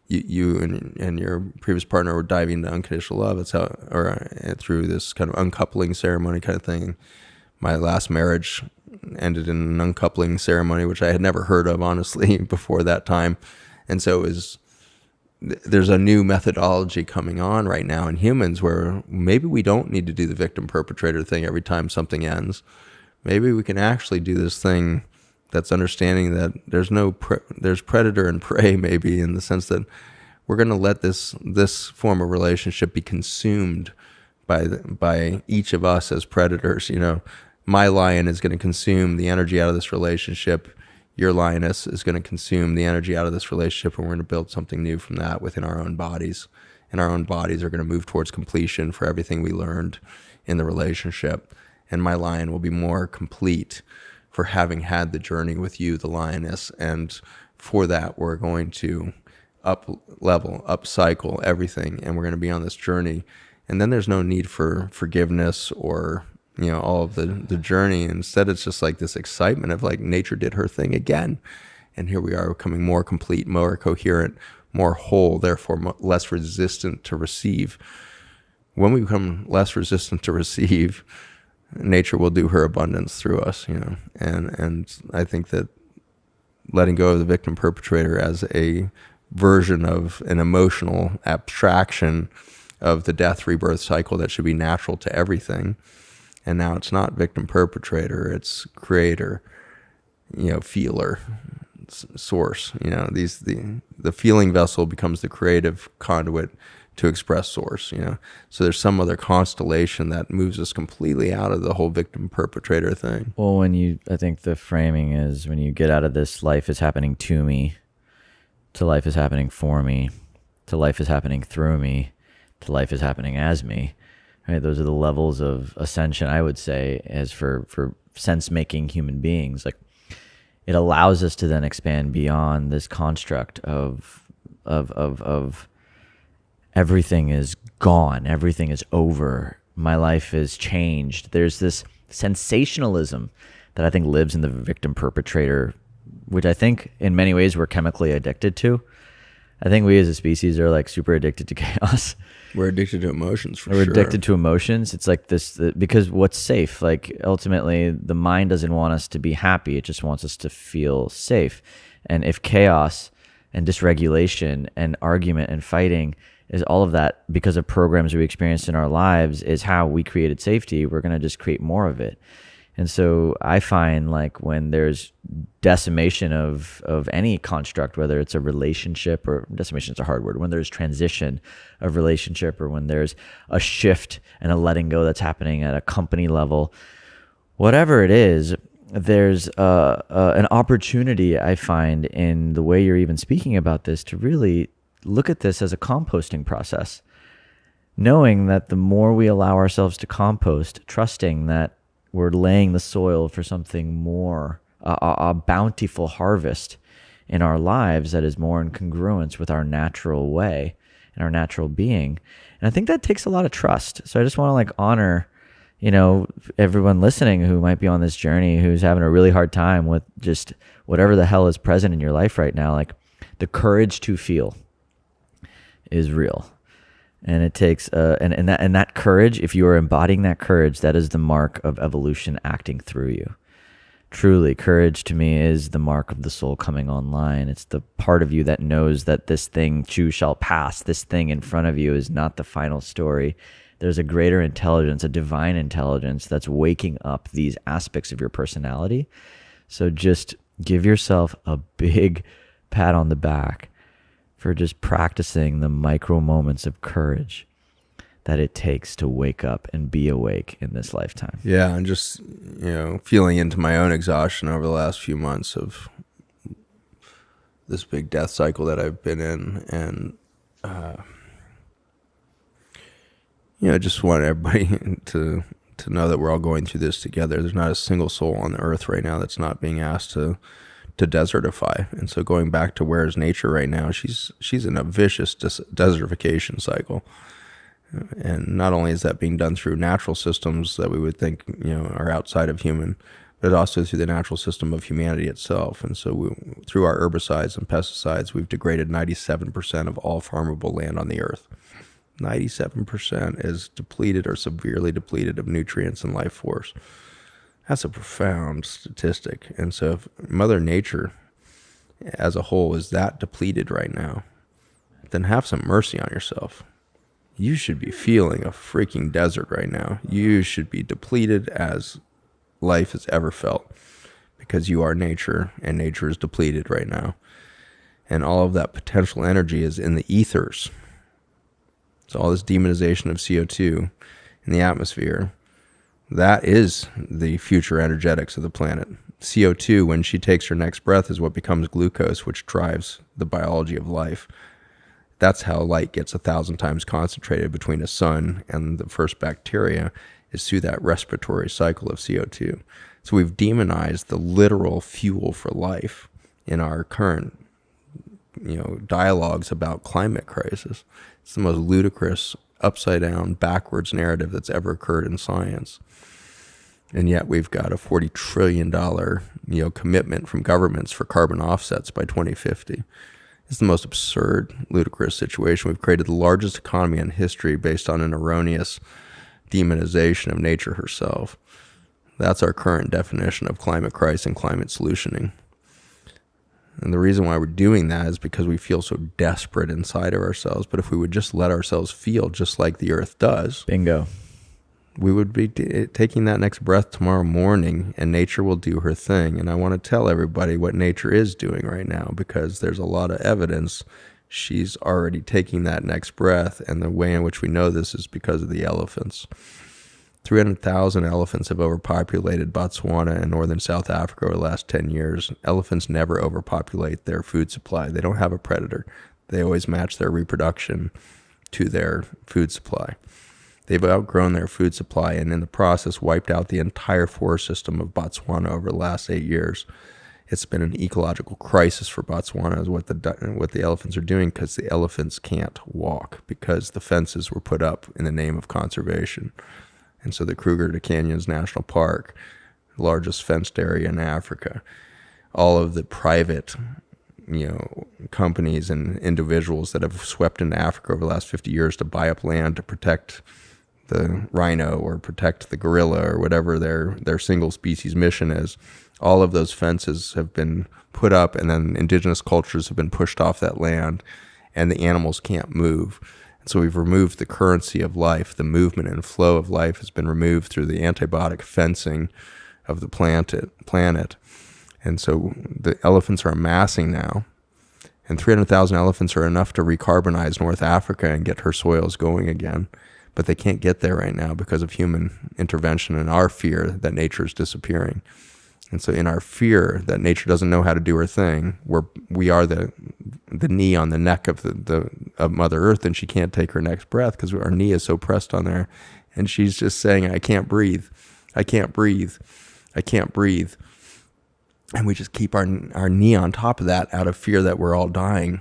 you and your previous partner were diving into unconditional love. It's how, or through this kind of uncoupling ceremony kind of thing. My last marriage ended in an uncoupling ceremony, which I had never heard of, honestly, before that time. And so there's a new methodology coming on right now in humans where maybe we don't need to do the victim-perpetrator thing every time something ends. Maybe we can actually do this thing that's understanding that there's predator and prey, maybe, in the sense that we're going to let this form of relationship be consumed by each of us as predators. My lion is going to consume the energy out of this relationship. Your lioness is going to consume the energy out of this relationship, and we're going to build something new from that within our own bodies. and our own bodies are going to move towards completion for everything we learned in the relationship. And my lion will be more complete for having had the journey with you, the lioness. And for that, we're going to up level, up cycle everything, and we're going to be on this journey. And then there's no need for forgiveness or, all of the journey. Instead, it's just like this excitement of like nature did her thing again. And here we are becoming more complete, more coherent, more whole, therefore less resistant to receive. When we become less resistant to receive, nature will do her abundance through us, And I think that letting go of the victim-perpetrator as a version of an emotional abstraction of the death rebirth cycle that should be natural to everything. And now it's not victim-perpetrator, it's creator, feeler, source. The feeling vessel becomes the creative conduit to express source. So there's some other constellation that moves us completely out of the whole victim-perpetrator thing. Well, I think the framing is when you get out of this life is happening to me, to life is happening for me, to life is happening through me, to life is happening as me. Right? Those are the levels of ascension, I would say, as for sense-making human beings. Like, it allows us to then expand beyond this construct of everything is gone, everything is over, my life is changed. There's this sensationalism that I think lives in the victim-perpetrator, which I think in many ways we're chemically addicted to. I think we as a species are like super addicted to chaos. We're addicted to emotions, for We're sure. addicted to emotions. It's like this, because what's safe? Like, ultimately, the mind doesn't want us to be happy. It just wants us to feel safe. And if chaos and dysregulation and argument and fighting is all of that because of programs we experienced in our lives is how we created safety, we're going to just create more of it. And so I find like when there's decimation of any construct, whether it's a relationship, or decimation is a hard word, when there's transition of relationship, or when there's a shift and a letting go that's happening at a company level, whatever it is, there's an opportunity, I find, in the way you're even speaking about this, to really look at this as a composting process, knowing that the more we allow ourselves to compost, trusting that we're laying the soil for something more, a bountiful harvest in our lives that is more in congruence with our natural way and our natural being. And I think that takes a lot of trust. So I just want to like honor, everyone listening who might be on this journey, who's having a really hard time with just whatever the hell is present in your life right now. Like, the courage to feel is real. And it takes, and that courage, if you are embodying that courage, that is the mark of evolution acting through you. Truly, courage to me is the mark of the soul coming online. It's the part of you that knows that this thing too shall pass. This thing in front of you is not the final story. There's a greater intelligence, a divine intelligence that's waking up these aspects of your personality. So just give yourself a big pat on the back for just practicing the micro moments of courage that it takes to wake up and be awake in this lifetime. Yeah, and just, feeling into my own exhaustion over the last few months of this big death cycle that I've been in. And, I just want everybody to know that we're all going through this together. There's not a single soul on the earth right now that's not being asked to desertify. And so going back to where is nature right now, she's in a vicious desertification cycle. And not only is that being done through natural systems that we would think, are outside of human, but also through the natural system of humanity itself. And so through our herbicides and pesticides, we've degraded 97% of all farmable land on the earth. 97% is depleted or severely depleted of nutrients and life force. That's a profound statistic. And so if Mother Nature as a whole is that depleted right now, then have some mercy on yourself. You should be feeling a freaking desert right now. You should be depleted as life has ever felt, because you are nature, and nature is depleted right now. And all of that potential energy is in the ethers. So all this demonization of CO2 in the atmosphere, that is the future energetics of the planet. CO2, when she takes her next breath, is what becomes glucose, which drives the biology of life. That's how light gets 1,000 times concentrated between a sun and the first bacteria, is through that respiratory cycle of CO2. So we've demonized the literal fuel for life in our current, dialogues about climate crisis. It's the most ludicrous, upside down, backwards narrative that's ever occurred in science. And yet we've got a $40 trillion, commitment from governments for carbon offsets by 2050. It's the most absurd, ludicrous situation. We've created the largest economy in history based on an erroneous demonization of nature herself. That's our current definition of climate crisis and climate solutioning. And the reason why we're doing that is because we feel so desperate inside of ourselves. But if we would just let ourselves feel just like the earth does, bingo, we would be taking that next breath tomorrow morning, and nature will do her thing. And I want to tell everybody what nature is doing right now, because there's a lot of evidence she's already taking that next breath. And the way in which we know this is because of the elephants. 300,000 elephants have overpopulated Botswana and northern South Africa over the last 10 years. Elephants never overpopulate their food supply. They don't have a predator. They always match their reproduction to their food supply. They've outgrown their food supply and in the process wiped out the entire forest system of Botswana over the last 8 years. It's been an ecological crisis for Botswana is what the elephants are doing, because the elephants can't walk because the fences were put up in the name of conservation. And so the Kruger de Canyons National Park, the largest fenced area in Africa, all of the private, companies and individuals that have swept into Africa over the last 50 years to buy up land to protect the rhino or protect the gorilla or whatever their single species mission is, all of those fences have been put up, and then indigenous cultures have been pushed off that land, and the animals can't move. So we've removed the currency of life. The movement and flow of life has been removed through the antibiotic fencing of the planet. And so the elephants are amassing now. And 300,000 elephants are enough to recarbonize North Africa and get her soils going again. But they can't get there right now because of human intervention and our fear that nature is disappearing. And so in our fear that nature doesn't know how to do her thing, we are the knee on the neck of of Mother Earth, and she can't take her next breath because our knee is so pressed on there. And she's just saying, I can't breathe. I can't breathe. I can't breathe. And we just keep our knee on top of that out of fear that we're all dying.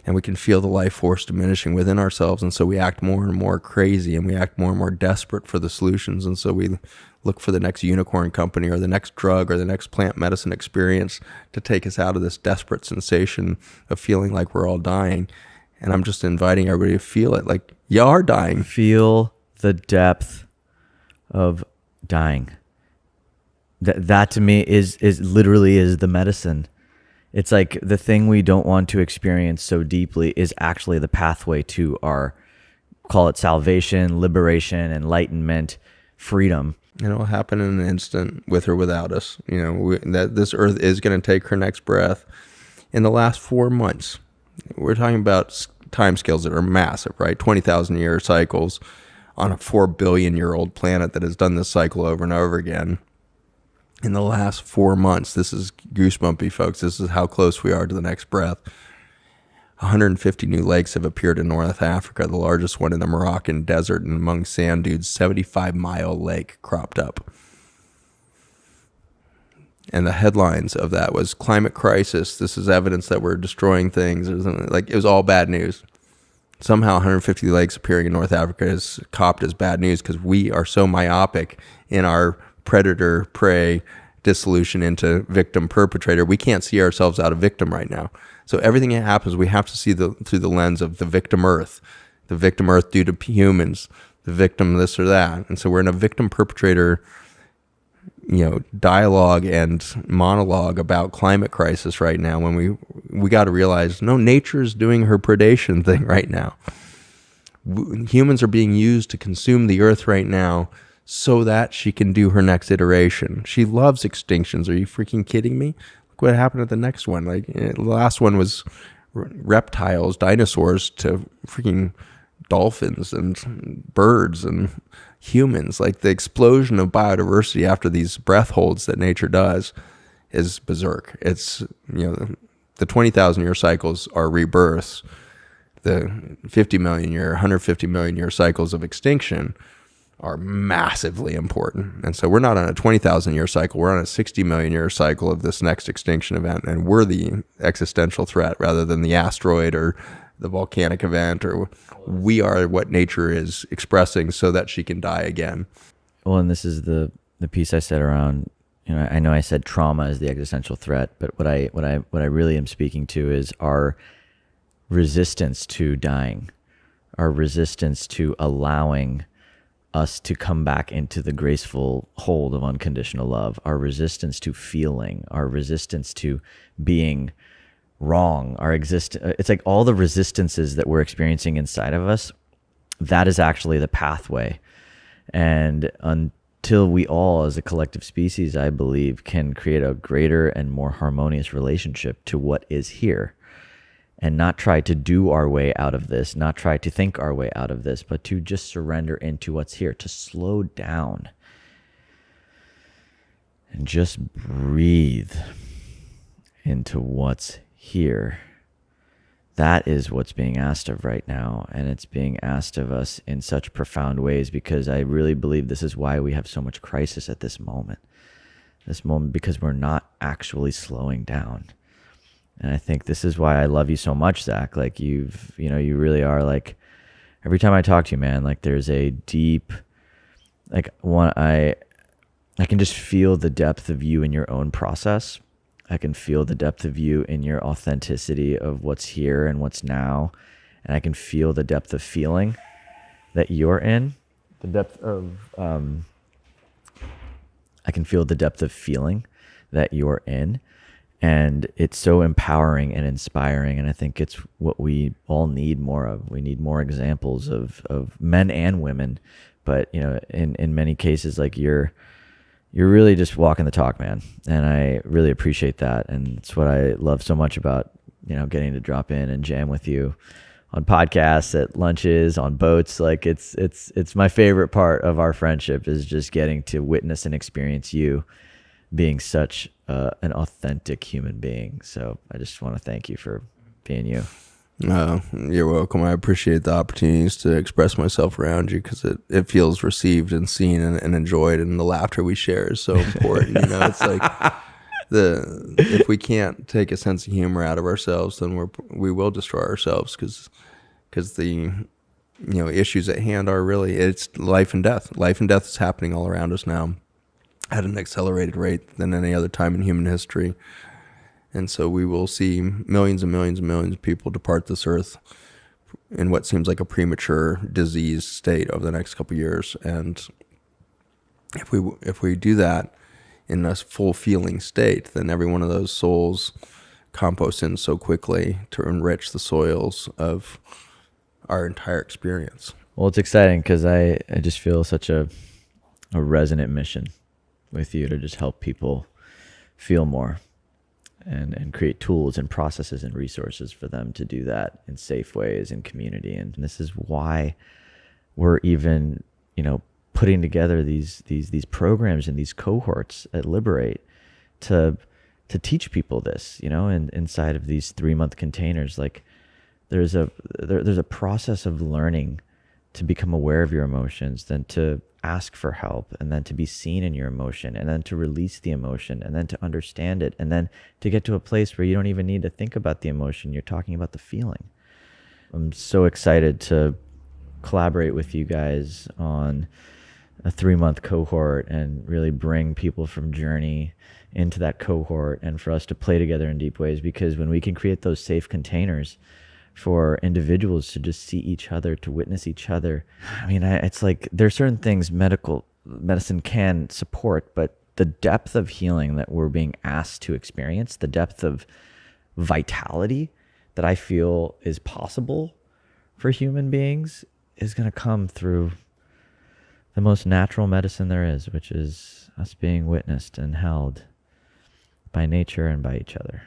And we can feel the life force diminishing within ourselves. And so we act more and more crazy, and we act more and more desperate for the solutions. And so we look for the next unicorn company or the next drug or the next plant medicine experience to take us out of this desperate sensation of feeling like we're all dying. And I'm just inviting everybody to feel it. Like, you are dying. Feel the depth of dying. That to me is literally is the medicine. It's like the thing we don't want to experience so deeply is actually the pathway to our, call it salvation, liberation, enlightenment, freedom. And it'll happen in an instant, with or without us. That this earth is going to take her next breath. In the last 4 months, we're talking about timescales that are massive, right? 20,000 year cycles on a 4 billion year old planet that has done this cycle over and over again. In the last 4 months, this is goosebumpy, folks. This is how close we are to the next breath. 150 new lakes have appeared in North Africa, the largest one in the Moroccan desert, and among sand dunes, 75-mile lake cropped up. And the headlines of that was climate crisis. This is evidence that we're destroying things. It was all bad news. Somehow 150 lakes appearing in North Africa is copped as bad news because we are so myopic in our predator-prey dissolution into victim-perpetrator. We can't see ourselves out of victim right now. So everything that happens, we have to see through the lens of the victim Earth due to humans, the victim this or that. And so we're in a victim-perpetrator, dialogue and monologue about climate crisis right now, when we got to realize, no, nature's doing her predation thing right now. Humans are being used to consume the earth right now so that she can do her next iteration. She loves extinctions. Are you freaking kidding me? Look what happened at the next one. The last one was reptiles, dinosaurs, to freaking dolphins and birds and humans. Like, the explosion of biodiversity after these breath holds that nature does is berserk. It's, the 20,000 year cycles are rebirths. the 50 million year, 150 million year cycles of extinction are massively important. And so we're not on a 20,000 year cycle. We're on a 60 million year cycle of this next extinction event. And we're the existential threat rather than the asteroid or the volcanic event, or we are what nature is expressing so that she can die again. Well, and this is the piece I said around, I know I said trauma is the existential threat, but what I really am speaking to is our resistance to dying, our resistance to allowing us to come back into the graceful hold of unconditional love, our resistance to feeling, our resistance to being wrong, it's like all the resistances that we're experiencing inside of us, that is actually the pathway. And until we all as a collective species, I believe, can create a greater and more harmonious relationship to what is here, and not try to do our way out of this, not try to think our way out of this, but to just surrender into what's here, to slow down and just breathe into what's here. That is what's being asked of right now, and it's being asked of us in such profound ways, because I really believe this is why we have so much crisis at this moment, because we're not actually slowing down. And I think this is why I love you so much, Zach. Like you really are, like, every time I talk to you, man, like there's a deep, like, I can just feel the depth of you in your own process. I can feel the depth of you in your authenticity of what's here and what's now. And I can feel the depth of feeling that you're in, the depth of, I can feel the depth of feeling that you're in. And it's so empowering and inspiring. And I think it's what we all need more of. We need more examples of men and women. But, in many cases, like you're really just walking the talk, man. And I really appreciate that. And it's what I love so much about, getting to drop in and jam with you on podcasts, at lunches, on boats. Like it's my favorite part of our friendship, is just getting to witness and experience you being such an authentic human being. So I just want to thank you for being you. You're welcome. I appreciate the opportunities to express myself around you, because it feels received and seen and enjoyed, and the laughter we share is so important. It's like if we can't take a sense of humor out of ourselves, then we will destroy ourselves, because the issues at hand are really, it's life and death. Life and death is happening all around us now at an accelerated rate than any other time in human history. And so we will see millions and millions and millions of people depart this earth in what seems like a premature disease state over the next couple of years. And if we do that in a full feeling state, then every one of those souls composts in so quickly to enrich the soils of our entire experience. Well, it's exciting, because I just feel such a resonant mission with you to just help people feel more and create tools and processes and resources for them to do that in safe ways in community. And this is why we're even, putting together these programs and these cohorts at Liberate to teach people this, and inside of these 3-month containers. Like there's a process of learning to become aware of your emotions, then to ask for help, and then to be seen in your emotion, and then to release the emotion, and then to understand it, and then to get to a place where you don't even need to think about the emotion. You're talking about the feeling. I'm so excited to collaborate with you guys on a 3-month cohort and really bring people from Journey into that cohort, and for us to play together in deep ways, because when we can create those safe containers for individuals to just see each other, to witness each other. I mean, it's like there's certain things medicine can support, but the depth of healing that we're being asked to experience, the depth of vitality that I feel is possible for human beings, is going to come through the most natural medicine there is, which is us being witnessed and held by nature and by each other.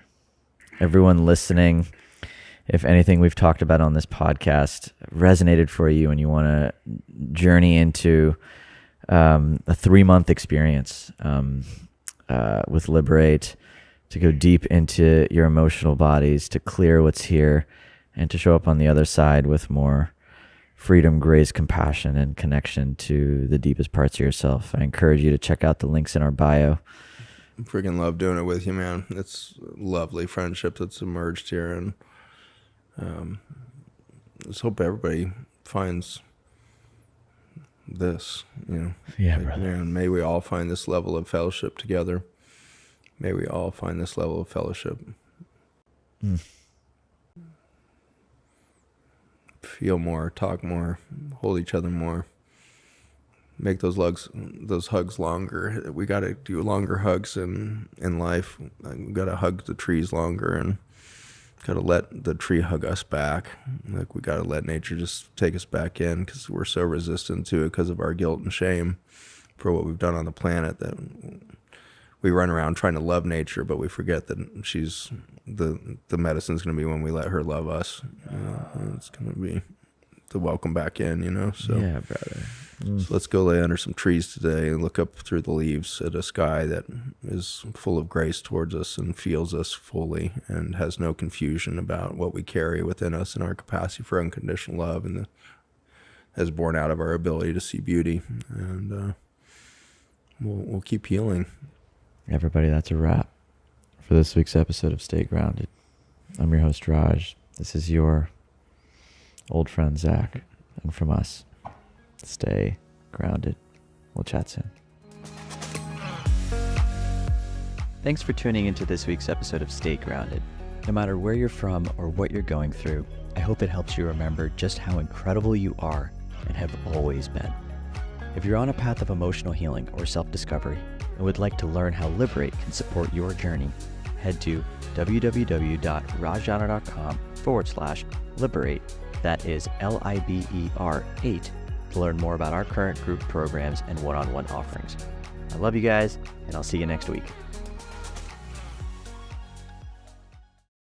Everyone listening, if anything we've talked about on this podcast resonated for you and you want to journey into a 3-month experience with Liberate, to go deep into your emotional bodies, to clear what's here, and to show up on the other side with more freedom, grace, compassion, and connection to the deepest parts of yourself. I encourage you to check out the links in our bio. I freaking love doing it with you, man. It's a lovely friendship that's emerged here, and just hope everybody finds this, Yeah, brother. Man, may we all find this level of fellowship together. May we all find this level of fellowship. Feel more, talk more, hold each other more. Make those hugs longer. We got to do longer hugs in life. We got to hug the trees longer, and got to let the tree hug us back. Like, we got to let nature just take us back in, because we're so resistant to it because of our guilt and shame for what we've done on the planet, that we run around trying to love nature, but we forget that she's the medicine's going to be when we let her love us. It's going to be the welcome back in, So Yeah, brother. So let's go lay under some trees today and look up through the leaves at a sky that is full of grace towards us and feels us fully and has no confusion about what we carry within us and our capacity for unconditional love, and has born out of our ability to see beauty. And we'll keep healing. Everybody, that's a wrap for this week's episode of Stay Grounded. I'm your host, Raj. This is your old friend, Zach. And from us, stay grounded. We'll chat soon. Thanks for tuning into this week's episode of Stay Grounded. No matter where you're from or what you're going through, I hope it helps you remember just how incredible you are and have always been. If you're on a path of emotional healing or self-discovery and would like to learn how Liberate can support your journey, head to www.rajjana.com/liberate. That is LIBER8, to learn more about our current group programs and one-on-one offerings. I love you guys, and I'll see you next week.